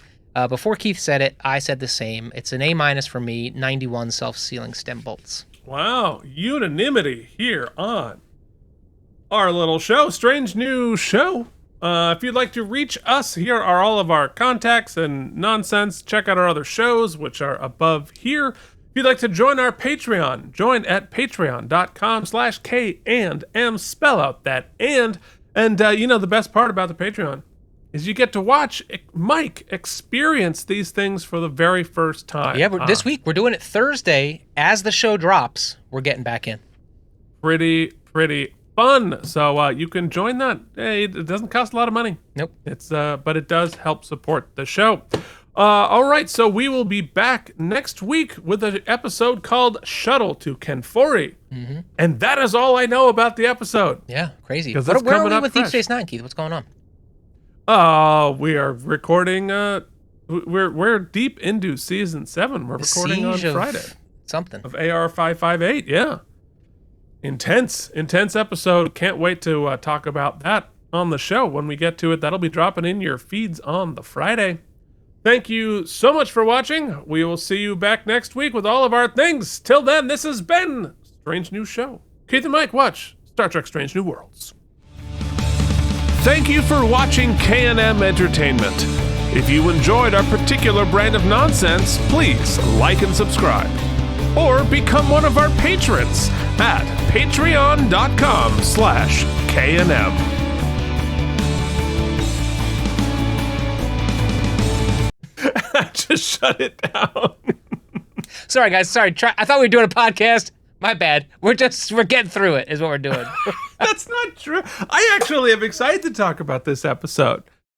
before Keith said it, I said the same. It's an A- for me, 91 self-sealing stem bolts. Wow, unanimity here on our little show, Strange New Show. If you'd like to reach us, here are all of our contacts and nonsense. Check out our other shows, which are above here. If you'd like to join our Patreon, join at patreon.com/K&M. Spell out that and. And the best part about the Patreon is you get to watch Mike experience these things for the very first time. Yeah, this week we're doing it Thursday. As the show drops, we're getting back in. Pretty fun. So you can join that. Hey, it doesn't cost a lot of money. Nope. But it does help support the show. All right, so we will be back next week with an episode called Shuttle to Kenfori. Mm-hmm. And that is all I know about the episode. Yeah, crazy. Where are we with Deep Space Nine, Keith? What's going on? We are recording, we're deep into season 7. We're recording on Friday. Something. Of AR 558, yeah. Intense episode. Can't wait to talk about that on the show when we get to it. That'll be dropping in your feeds on the Friday. Thank you so much for watching. We will see you back next week with all of our things. Till then, this has been Strange New Show. Keith and Mike watch Star Trek Strange New Worlds. Thank you for watching K&M Entertainment. If you enjoyed our particular brand of nonsense, please like and subscribe. Or become one of our patrons at patreon.com/KNM. Just shut it down. Sorry, guys. Sorry. I thought we were doing a podcast. My bad. We're getting through it is what we're doing. That's not true. I actually am excited to talk about this episode.